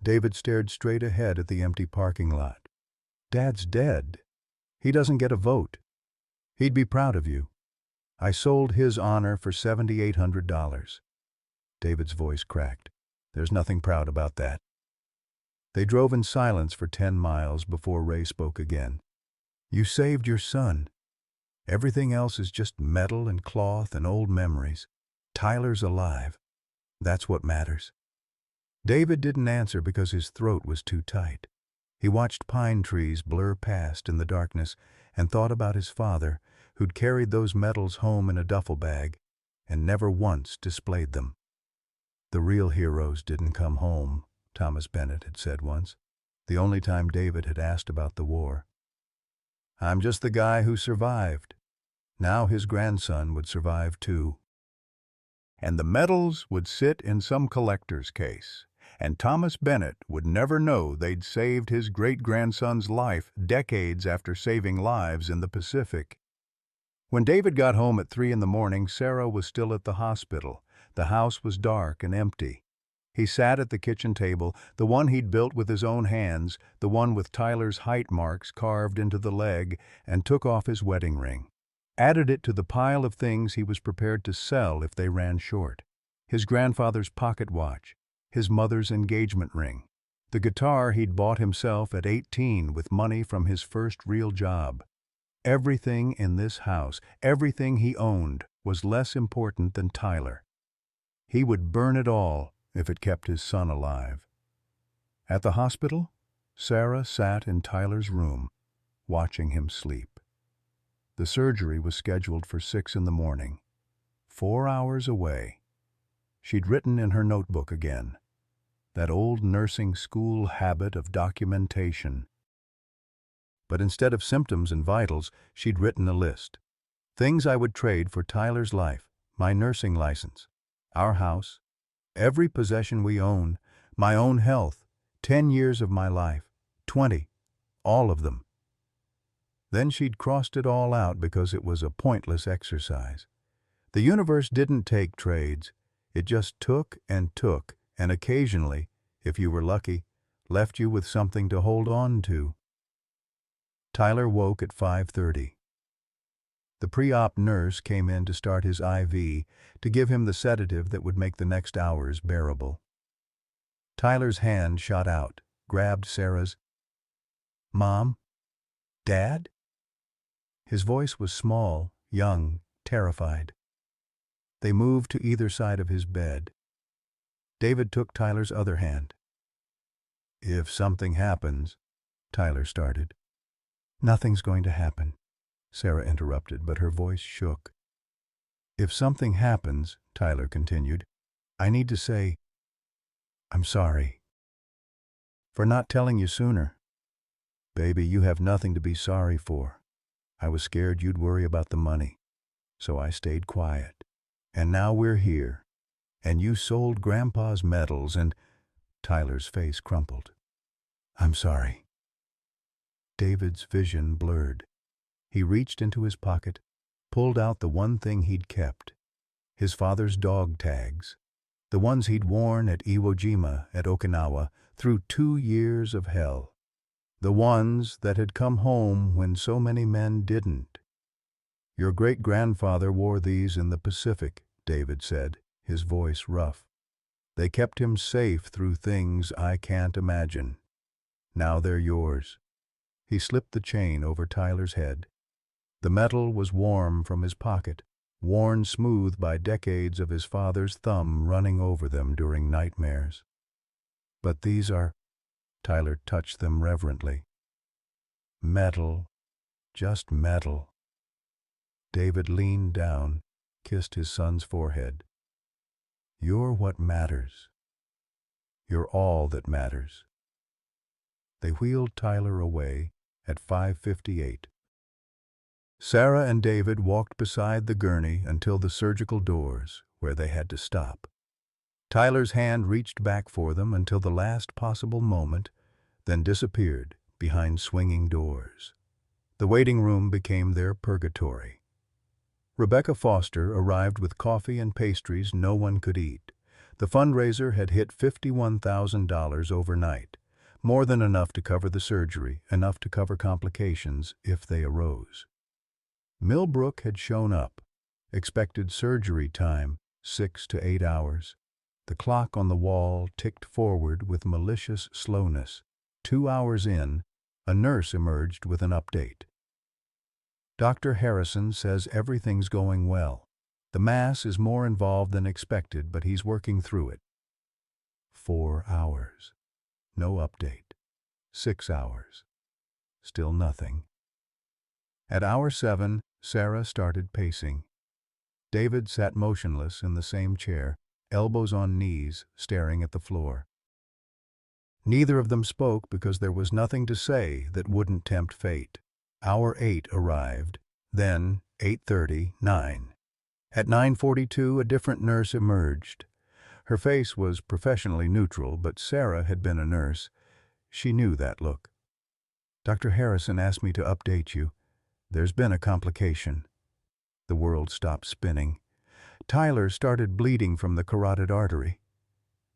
David stared straight ahead at the empty parking lot. "Dad's dead. He doesn't get a vote. He'd be proud of you. I sold his honor for $7,800. David's voice cracked. "There's nothing proud about that." They drove in silence for 10 miles before Ray spoke again. "You saved your son. Everything else is just metal and cloth and old memories. Tyler's alive. That's what matters." David didn't answer because his throat was too tight. He watched pine trees blur past in the darkness and thought about his father, who'd carried those medals home in a duffel bag and never once displayed them. "The real heroes didn't come home," Thomas Bennett had said once, the only time David had asked about the war. "I'm just the guy who survived." Now his grandson would survive too. And the medals would sit in some collector's case, and Thomas Bennett would never know they'd saved his great-grandson's life decades after saving lives in the Pacific. When David got home at 3 in the morning, Sarah was still at the hospital. The house was dark and empty. He sat at the kitchen table, the one he'd built with his own hands, the one with Tyler's height marks carved into the leg, and took off his wedding ring. Added it to the pile of things he was prepared to sell if they ran short. His grandfather's pocket watch, his mother's engagement ring, the guitar he'd bought himself at 18 with money from his first real job. Everything in this house, everything he owned, was less important than Tyler. He would burn it all if it kept his son alive. At the hospital, Sarah sat in Tyler's room, watching him sleep. The surgery was scheduled for 6 in the morning, 4 hours away. She'd written in her notebook again, that old nursing school habit of documentation. But instead of symptoms and vitals, she'd written a list. Things I would trade for Tyler's life: my nursing license, our house, every possession we own, my own health, 10 years of my life, 20, all of them. Then she'd crossed it all out because it was a pointless exercise. The universe didn't take trades. It just took, and occasionally, if you were lucky, left you with something to hold on to. Tyler woke at 5:30. The pre-op nurse came in to start his IV, to give him the sedative that would make the next hours bearable. Tyler's hand shot out, grabbed Sarah's. "Mom? Dad?" His voice was small, young, terrified. They moved to either side of his bed. David took Tyler's other hand. "If something happens," Tyler started. "Nothing's going to happen," Sarah interrupted, but her voice shook. "If something happens," Tyler continued, "I need to say, I'm sorry for not telling you sooner. Baby, you have nothing to be sorry for. I was scared you'd worry about the money, so I stayed quiet. And now we're here, and you sold Grandpa's medals and—" Tyler's face crumpled. "I'm sorry." David's vision blurred. He reached into his pocket, pulled out the one thing he'd kept, his father's dog tags, the ones he'd worn at Iwo Jima at Okinawa through 2 years of hell, the ones that had come home when so many men didn't. "Your great-grandfather wore these in the Pacific," David said, his voice rough. "They kept him safe through things I can't imagine. Now they're yours." He slipped the chain over Tyler's head. The metal was warm from his pocket, worn smooth by decades of his father's thumb running over them during nightmares. "But these are—" Tyler touched them reverently. "Metal, just metal." David leaned down, kissed his son's forehead. "You're what matters. You're all that matters." They wheeled Tyler away at 5:58. Sarah and David walked beside the gurney until the surgical doors, where they had to stop. Tyler's hand reached back for them until the last possible moment, then disappeared behind swinging doors. The waiting room became their purgatory. Rebecca Foster arrived with coffee and pastries no one could eat. The fundraiser had hit $51,000 overnight, more than enough to cover the surgery, enough to cover complications if they arose. Millbrook had shown up. Expected surgery time, 6 to 8 hours. The clock on the wall ticked forward with malicious slowness. 2 hours in, a nurse emerged with an update. "Dr. Harrison says everything's going well. The mass is more involved than expected, but he's working through it." 4 hours. No update. 6 hours. Still nothing. At hour 7, Sarah started pacing. David sat motionless in the same chair, elbows on knees, staring at the floor. Neither of them spoke because there was nothing to say that wouldn't tempt fate. Hour 8 arrived, then 8:30, 9. At 9:42, a different nurse emerged. Her face was professionally neutral, but Sarah had been a nurse. She knew that look. "Dr. Harrison asked me to update you. There's been a complication." The world stopped spinning. Tyler started bleeding from the carotid artery.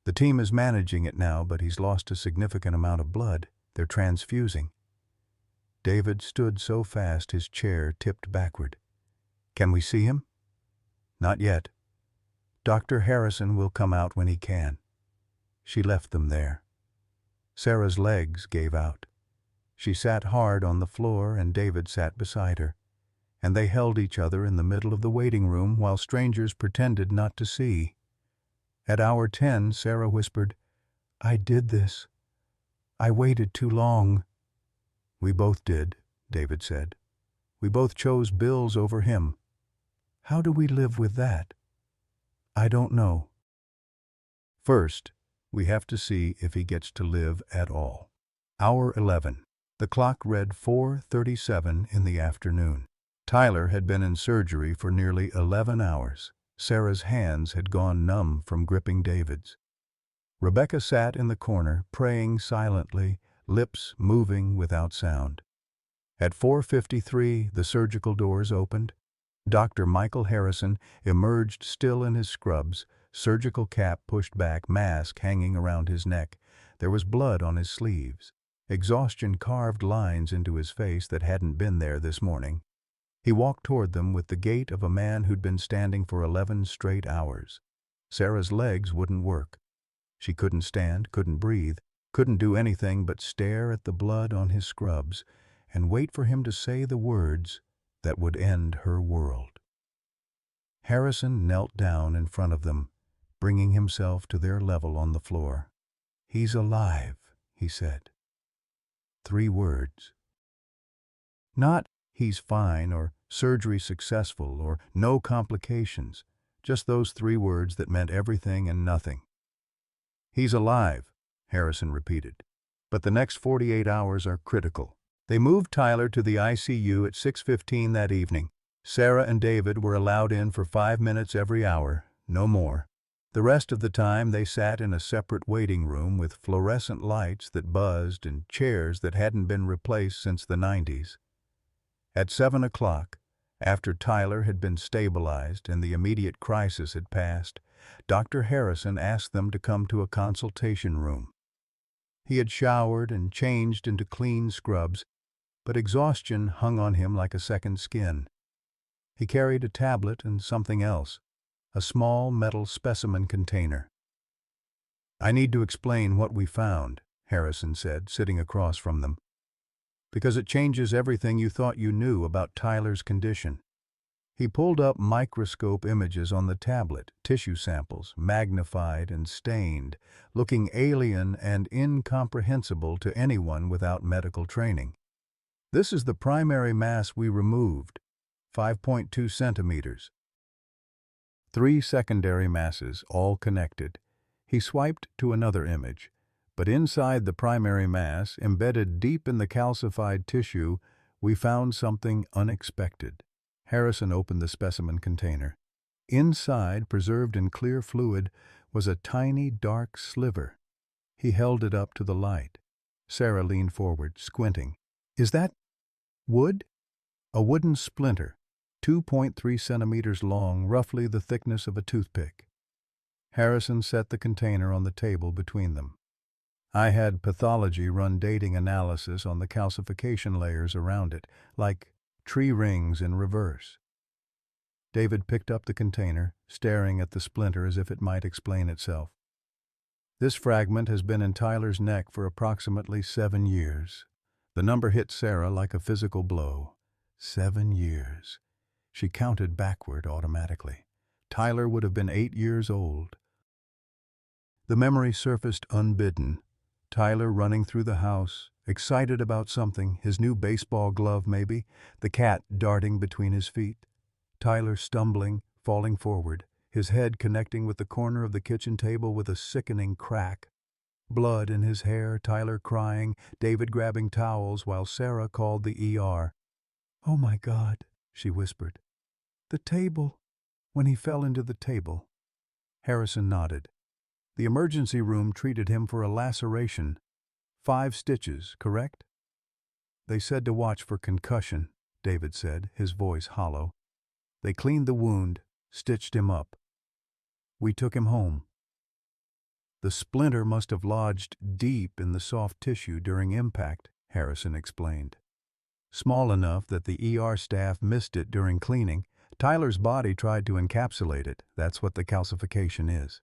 "The team is managing it now, but he's lost a significant amount of blood. They're transfusing." David stood so fast his chair tipped backward. "Can we see him?" "Not yet. Dr. Harrison will come out when he can." She left them there. Sarah's legs gave out. She sat hard on the floor and David sat beside her, and they held each other in the middle of the waiting room while strangers pretended not to see. At hour 10, Sarah whispered, "I did this. I waited too long." "We both did," David said. "We both chose Bill's over him. How do we live with that?" "I don't know. First, we have to see if he gets to live at all." Hour 11. The clock read 4:37 in the afternoon. Tyler had been in surgery for nearly 11 hours. Sarah's hands had gone numb from gripping David's. Rebecca sat in the corner, praying silently, lips moving without sound. At 4:53, the surgical doors opened. Dr. Michael Harrison emerged still in his scrubs, surgical cap pushed back, mask hanging around his neck. There was blood on his sleeves. Exhaustion carved lines into his face that hadn't been there this morning. He walked toward them with the gait of a man who'd been standing for 11 straight hours. Sarah's legs wouldn't work. She couldn't stand, couldn't breathe, couldn't do anything but stare at the blood on his scrubs and wait for him to say the words that would end her world. Harrison knelt down in front of them, bringing himself to their level on the floor. "He's alive," he said. 3 words. Not "he's fine" or "surgery successful" or "no complications." Just those 3 words that meant everything and nothing. "He's alive," Harrison repeated. "But the next 48 hours are critical." They moved Tyler to the ICU at 6:15 that evening. Sarah and David were allowed in for 5 minutes every hour, no more. The rest of the time they sat in a separate waiting room with fluorescent lights that buzzed and chairs that hadn't been replaced since the 90s. At 7 o'clock, after Tyler had been stabilized and the immediate crisis had passed, Dr. Harrison asked them to come to a consultation room. He had showered and changed into clean scrubs, but exhaustion hung on him like a second skin. He carried a tablet and something else, a small metal specimen container. "I need to explain what we found," Harrison said, sitting across from them, "because it changes everything you thought you knew about Tyler's condition." He pulled up microscope images on the tablet, tissue samples, magnified and stained, looking alien and incomprehensible to anyone without medical training. "This is the primary mass we removed, 5.2 centimeters. 3 secondary masses, all connected." He swiped to another image, but inside the primary mass, embedded deep in the calcified tissue, we found something unexpected. Harrison opened the specimen container. Inside, preserved in clear fluid, was a tiny, dark sliver. He held it up to the light. Sarah leaned forward, squinting. "Is that wood?" "A wooden splinter, 2.3 centimeters long, roughly the thickness of a toothpick." Harrison set the container on the table between them. "I had pathology run dating analysis on the calcification layers around it, like tree rings in reverse." David picked up the container, staring at the splinter as if it might explain itself. "This fragment has been in Tyler's neck for approximately 7 years. The number hit Sarah like a physical blow. 7 years. She counted backward automatically. Tyler would have been 8 years old. The memory surfaced unbidden. Tyler running through the house, excited about something, his new baseball glove maybe, the cat darting between his feet. Tyler stumbling, falling forward, his head connecting with the corner of the kitchen table with a sickening crack. Blood in his hair, Tyler crying, David grabbing towels while Sarah called the ER. "Oh my God," she whispered. "The table." When he fell into the table. Harrison nodded. "The emergency room treated him for a laceration. 5 stitches, correct?" "They said to watch for concussion," David said, his voice hollow. "They cleaned the wound, stitched him up. We took him home." "The splinter must have lodged deep in the soft tissue during impact," Harrison explained. "Small enough that the ER staff missed it during cleaning. Tyler's body tried to encapsulate it. That's what the calcification is.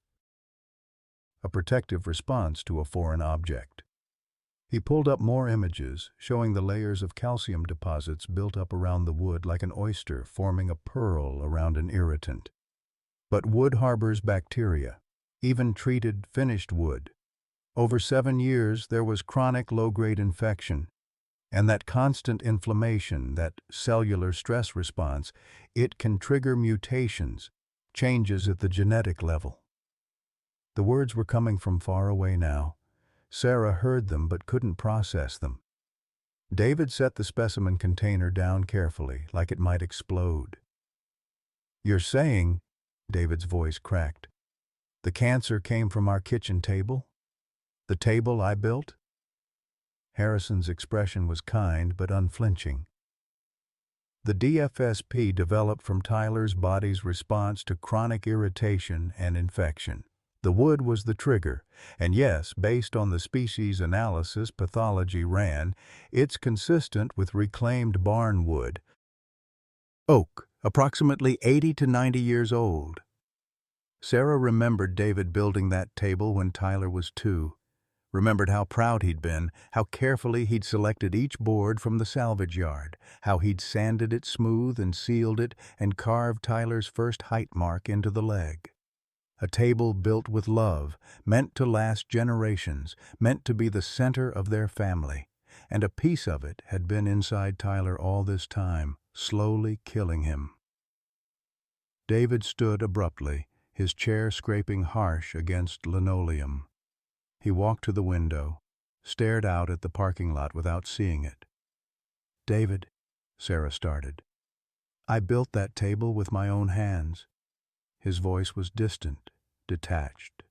A protective response to a foreign object." He pulled up more images, showing the layers of calcium deposits built up around the wood like an oyster forming a pearl around an irritant. But wood harbors bacteria, even treated, finished wood. Over 7 years, there was chronic low-grade infection. And that constant inflammation, that cellular stress response, it can trigger mutations, changes at the genetic level. The words were coming from far away now. Sarah heard them but couldn't process them. David set the specimen container down carefully, like it might explode. "You're saying," David's voice cracked, "the cancer came from our kitchen table? The table I built?" Harrison's expression was kind but unflinching. "The DFSP developed from Tyler's body's response to chronic irritation and infection. The wood was the trigger, and yes, based on the species analysis pathology ran, it's consistent with reclaimed barn wood. Oak, approximately 80 to 90 years old." Sarah remembered David building that table when Tyler was 2. Remembered how proud he'd been, how carefully he'd selected each board from the salvage yard, how he'd sanded it smooth and sealed it and carved Tyler's first height mark into the leg. A table built with love, meant to last generations, meant to be the center of their family. And a piece of it had been inside Tyler all this time, slowly killing him. David stood abruptly, his chair scraping harsh against linoleum. He walked to the window, stared out at the parking lot without seeing it. "David," Sarah started, "I built that table with my own hands." His voice was distant, detached.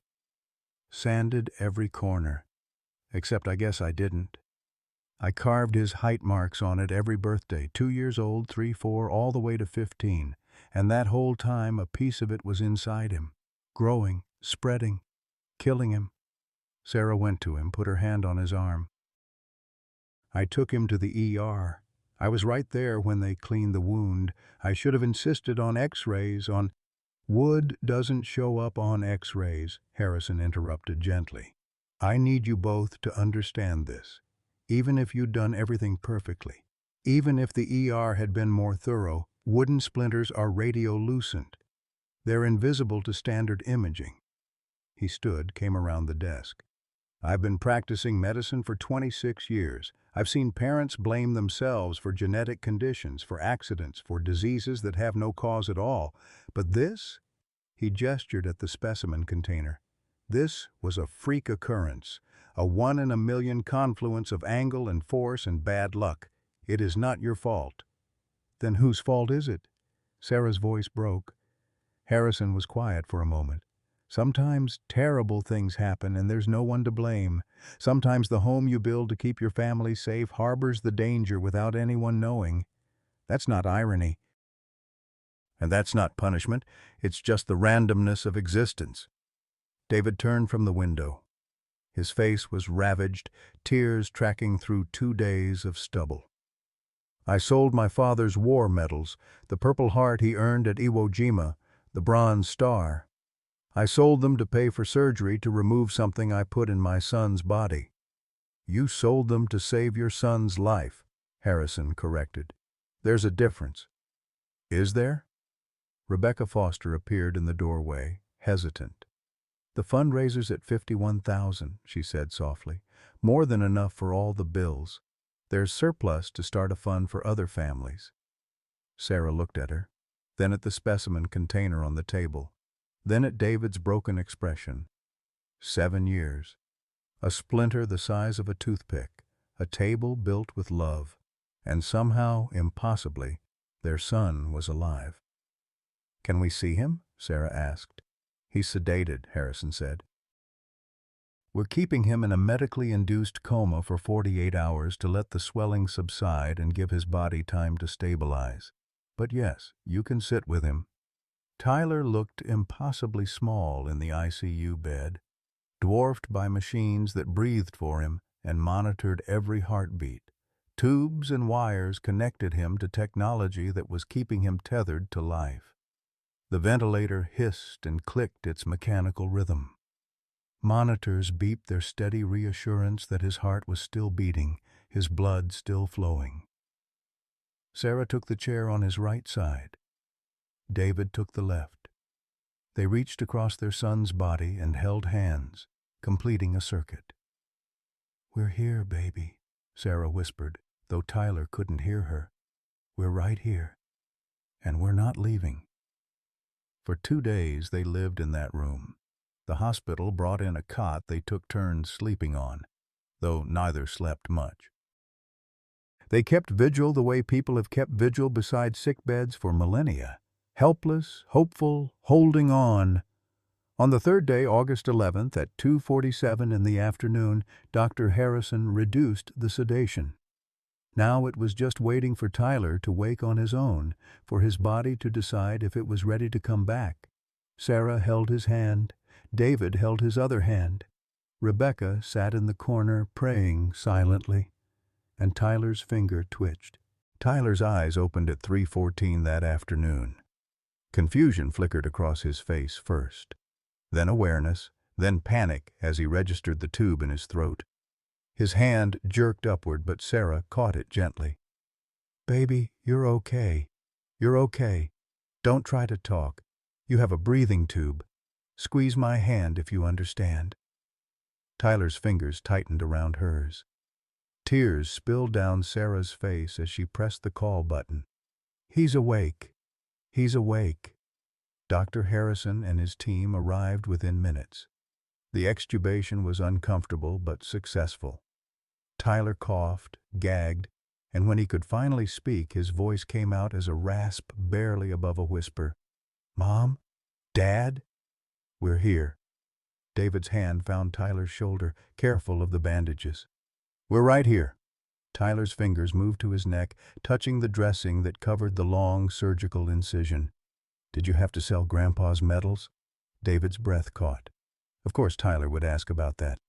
"Sanded every corner, except I guess I didn't. I carved his height marks on it every birthday, 2 years old, 3, 4, all the way to 15, and that whole time a piece of it was inside him, growing, spreading, killing him." Sarah went to him, put her hand on his arm. "I took him to the ER. I was right there when they cleaned the wound. I should have insisted on X-rays, on— Wood doesn't show up on X-rays, Harrison interrupted gently. I need you both to understand this. Even if you'd done everything perfectly, even if the ER had been more thorough, wooden splinters are radiolucent. They're invisible to standard imaging. He stood, came around the desk. I've been practicing medicine for 26 years. I've seen parents blame themselves for genetic conditions, for accidents, for diseases that have no cause at all. But this— he gestured at the specimen container. This was a freak occurrence, a 1 in a million confluence of angle and force and bad luck. It is not your fault. Then whose fault is it? Sarah's voice broke. Harrison was quiet for a moment. Sometimes terrible things happen and there's no one to blame. Sometimes the home you build to keep your family safe harbors the danger without anyone knowing. That's not irony. And that's not punishment. It's just the randomness of existence. David turned from the window. His face was ravaged, tears tracking through 2 days of stubble. I sold my father's war medals, the Purple Heart he earned at Iwo Jima, the Bronze Star. I sold them to pay for surgery to remove something I put in my son's body. You sold them to save your son's life, Harrison corrected. There's a difference. Is there? Rebecca Foster appeared in the doorway, hesitant. The fundraiser's at $51,000, she said softly. More than enough for all the bills. There's surplus to start a fund for other families. Sarah looked at her, then at the specimen container on the table, then at David's broken expression. 7 years. A splinter the size of a toothpick, a table built with love, and somehow, impossibly, their son was alive. Can we see him? Sarah asked. He's sedated, Harrison said. We're keeping him in a medically induced coma for 48 hours to let the swelling subside and give his body time to stabilize. But yes, you can sit with him. Tyler looked impossibly small in the ICU bed, dwarfed by machines that breathed for him and monitored every heartbeat. Tubes and wires connected him to technology that was keeping him tethered to life. The ventilator hissed and clicked its mechanical rhythm. Monitors beeped their steady reassurance that his heart was still beating, his blood still flowing. Sarah took the chair on his right side. David took the left. They reached across their son's body and held hands, completing a circuit. "We're here, baby," Sarah whispered, though Tyler couldn't hear her. "We're right here, and we're not leaving." For 2 days they lived in that room. The hospital brought in a cot they took turns sleeping on, though neither slept much. They kept vigil the way people have kept vigil beside sickbeds for millennia. Helpless, hopeful, holding on. On the 3rd day, August 11th, at 2:47 in the afternoon, Dr. Harrison reduced the sedation. Now it was just waiting for Tyler to wake on his own, for his body to decide if it was ready to come back. Sarah held his hand. David held his other hand. Rebecca sat in the corner praying silently, and Tyler's finger twitched. Tyler's eyes opened at 3:14 that afternoon. Confusion flickered across his face first, then awareness, then panic as he registered the tube in his throat. His hand jerked upward, but Sarah caught it gently. "Baby, you're okay. You're okay. Don't try to talk. You have a breathing tube. Squeeze my hand if you understand." Tyler's fingers tightened around hers. Tears spilled down Sarah's face as she pressed the call button. "He's awake. He's awake." Dr. Harrison and his team arrived within minutes. The extubation was uncomfortable but successful. Tyler coughed, gagged, and when he could finally speak, his voice came out as a rasp barely above a whisper. "Mom? Dad? We're here." David's hand found Tyler's shoulder, careful of the bandages. "We're right here." Tyler's fingers moved to his neck, touching the dressing that covered the long surgical incision. "Did you have to sell Grandpa's medals?" David's breath caught. Of course Tyler would ask about that.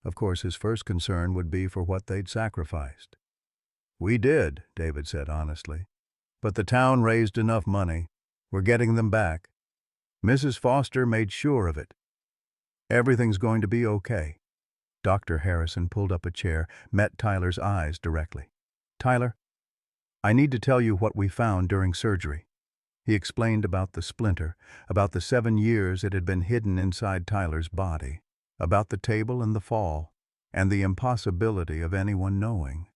Of course his first concern would be for what they'd sacrificed. "We did," David said honestly. "But the town raised enough money. We're getting them back. Mrs. Foster made sure of it. Everything's going to be okay." Dr. Harrison pulled up a chair, met Tyler's eyes directly. "Tyler, I need to tell you what we found during surgery." He explained about the splinter, about the 7 years it had been hidden inside Tyler's body, about the table and the fall, and the impossibility of anyone knowing.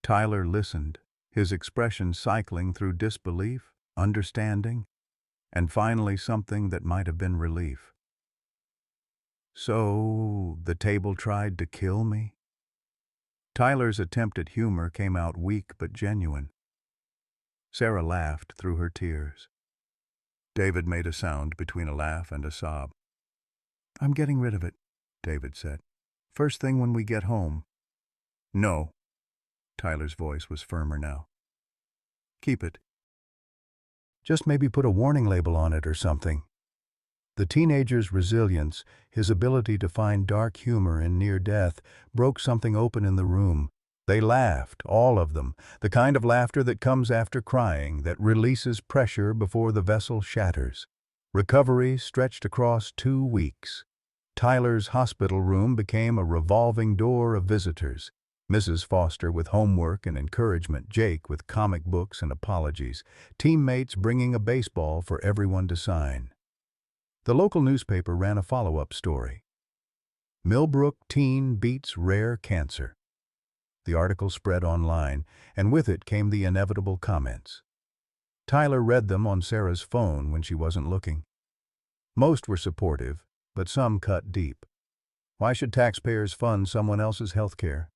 Tyler listened, his expression cycling through disbelief, understanding, and finally something that might have been relief. "So, the table tried to kill me?" Tyler's attempt at humor came out weak but genuine. Sarah laughed through her tears. David made a sound between a laugh and a sob. "I'm getting rid of it," David said. "First thing when we get home." "No." Tyler's voice was firmer now. "Keep it. Just maybe put a warning label on it or something." The teenager's resilience, his ability to find dark humor in near death, broke something open in the room. They laughed, all of them, the kind of laughter that comes after crying, that releases pressure before the vessel shatters. Recovery stretched across 2 weeks. Tyler's hospital room became a revolving door of visitors. Mrs. Foster with homework and encouragement, Jake with comic books and apologies, teammates bringing a baseball for everyone to sign. The local newspaper ran a follow-up story. "Millbrook teen beats rare cancer." The article spread online, and with it came the inevitable comments. Tyler read them on Sarah's phone when she wasn't looking. Most were supportive, but some cut deep. "Why should taxpayers fund someone else's health care?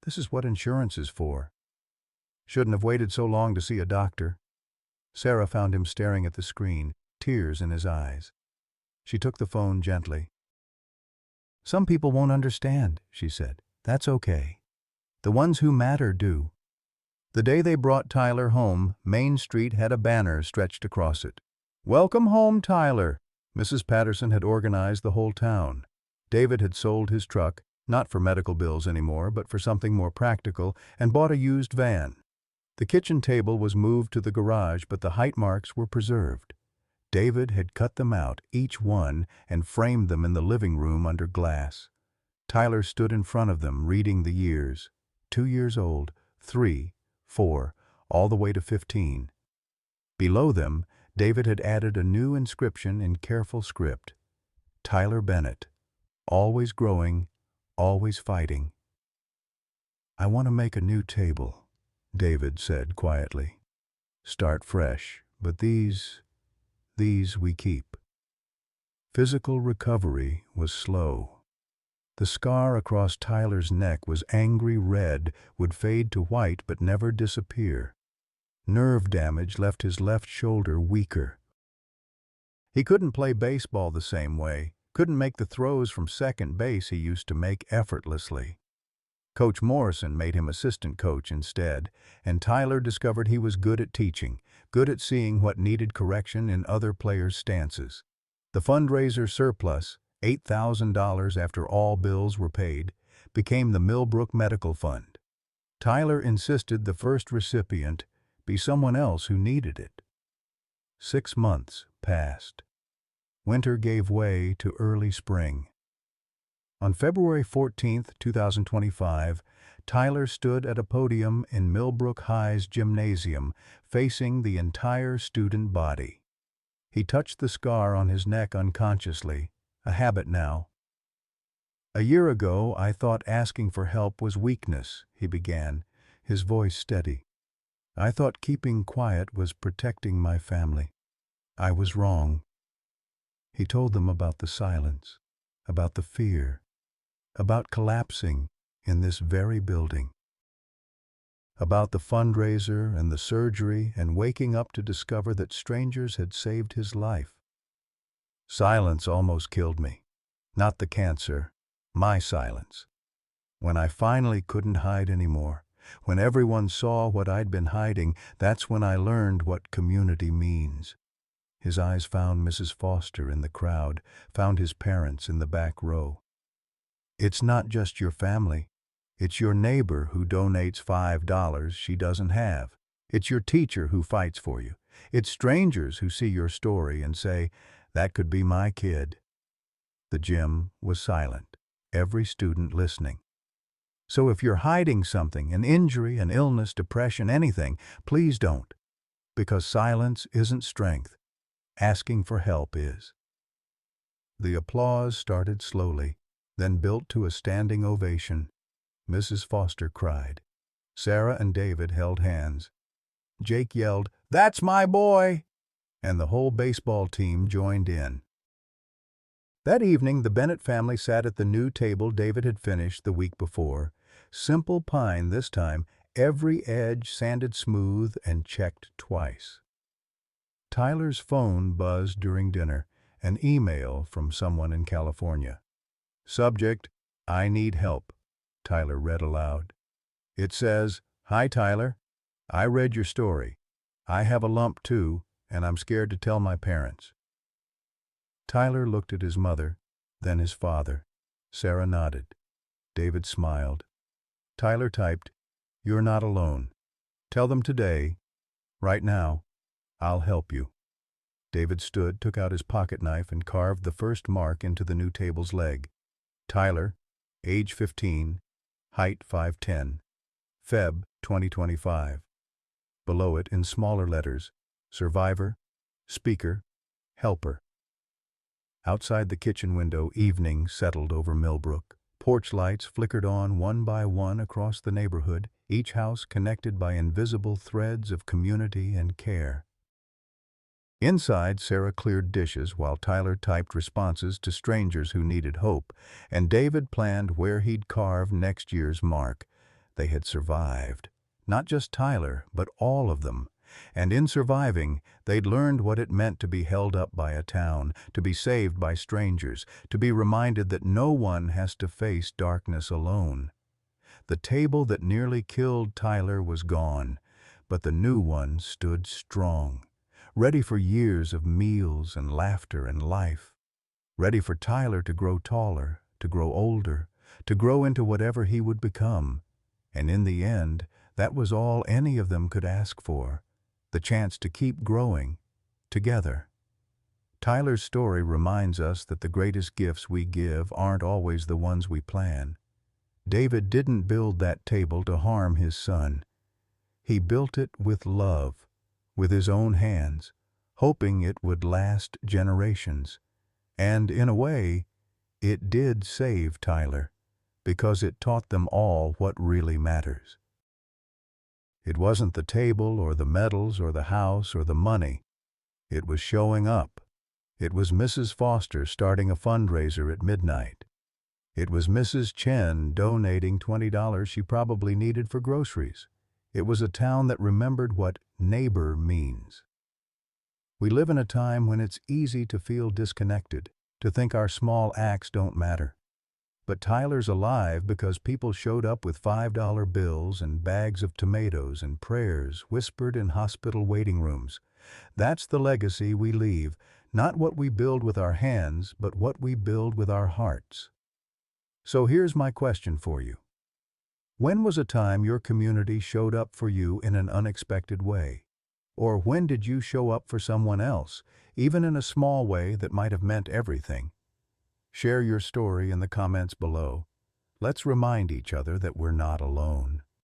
This is what insurance is for. Shouldn't have waited so long to see a doctor." Sarah found him staring at the screen, tears in his eyes. She took the phone gently. "Some people won't understand," she said. "That's okay. The ones who matter do." The day they brought Tyler home, Main Street had a banner stretched across it. "Welcome home, Tyler." Mrs. Patterson had organized the whole town. David had sold his truck, not for medical bills anymore, but for something more practical, and bought a used van. The kitchen table was moved to the garage, but the height marks were preserved. David had cut them out, each one, and framed them in the living room under glass. Tyler stood in front of them, reading the years. 2 years old, 3, 4, all the way to 15. Below them, David had added a new inscription in careful script. Tyler Bennett, always growing, always fighting. "I want to make a new table," David said quietly. "Start fresh, but these we keep." Physical recovery was slow. The scar across Tyler's neck was angry red, would fade to white but never disappear. Nerve damage left his left shoulder weaker. He couldn't play baseball the same way, couldn't make the throws from second base he used to make effortlessly. Coach Morrison made him assistant coach instead, and Tyler discovered he was good at teaching, good at seeing what needed correction in other players' stances. The fundraiser surplus, $8,000 after all bills were paid, became the Millbrook Medical Fund. Tyler insisted the first recipient be someone else who needed it. 6 months passed. Winter gave way to early spring. On February 14, 2025, Tyler stood at a podium in Millbrook High's gymnasium, facing the entire student body. He touched the scar on his neck unconsciously, a habit now. "A year ago, I thought asking for help was weakness," he began, his voice steady. "I thought keeping quiet was protecting my family. I was wrong." He told them about the silence, about the fear, about collapsing in this very building, about the fundraiser and the surgery and waking up to discover that strangers had saved his life. Silence almost killed me. Not the cancer, my silence. When I finally couldn't hide anymore, when everyone saw what I'd been hiding, that's when I learned what community means. His eyes found Mrs. Foster in the crowd, found his parents in the back row. "It's not just your family. It's your neighbor who donates $5 she doesn't have. It's your teacher who fights for you. It's strangers who see your story and say, "That could be my kid." The gym was silent, every student listening. So if you're hiding something, an injury, an illness, depression, anything, please don't. Because silence isn't strength. Asking for help is. The applause started slowly, then built to a standing ovation. Mrs. Foster cried. Sarah and David held hands. Jake yelled, "That's my boy!" And the whole baseball team joined in. That evening, the Bennett family sat at the new table David had finished the week before. Simple pine this time, every edge sanded smooth and checked twice. Tyler's phone buzzed during dinner, an email from someone in California. Subject, "I need help," Tyler read aloud. It says, "Hi Tyler, I read your story. I have a lump too, and I'm scared to tell my parents." Tyler looked at his mother, then his father. Sarah nodded. David smiled. Tyler typed, "You're not alone. Tell them today, right now. I'll help you." David stood, took out his pocket knife, and carved the first mark into the new table's leg. Tyler, age 15, height 5'10", Feb 2025. Below it, in smaller letters, survivor, speaker, helper. Outside the kitchen window, evening settled over Millbrook. Porch lights flickered on one by one across the neighborhood, each house connected by invisible threads of community and care. Inside, Sarah cleared dishes while Tyler typed responses to strangers who needed hope, and David planned where he'd carve next year's mark. They had survived. Not just Tyler, but all of them. And in surviving, they'd learned what it meant to be held up by a town, to be saved by strangers, to be reminded that no one has to face darkness alone. The table that nearly killed Tyler was gone, but the new one stood strong, ready for years of meals and laughter and life, ready for Tyler to grow taller, to grow older, to grow into whatever he would become. And in the end, that was all any of them could ask for. The chance to keep growing, together. Tyler's story reminds us that the greatest gifts we give aren't always the ones we plan. David didn't build that table to harm his son. He built it with love, with his own hands, hoping it would last generations. And in a way, it did save Tyler, because it taught them all what really matters. It wasn't the table or the medals or the house or the money. It was showing up. It was Mrs. Foster starting a fundraiser at midnight. It was Mrs. Chen donating $20 she probably needed for groceries. It was a town that remembered what neighbor means. We live in a time when it's easy to feel disconnected, to think our small acts don't matter. But Tyler's alive because people showed up with $5 bills and bags of tomatoes and prayers whispered in hospital waiting rooms. That's the legacy we leave, not what we build with our hands, but what we build with our hearts. So here's my question for you. When was a time your community showed up for you in an unexpected way? Or when did you show up for someone else, even in a small way that might have meant everything? Share your story in the comments below. Let's remind each other that we're not alone.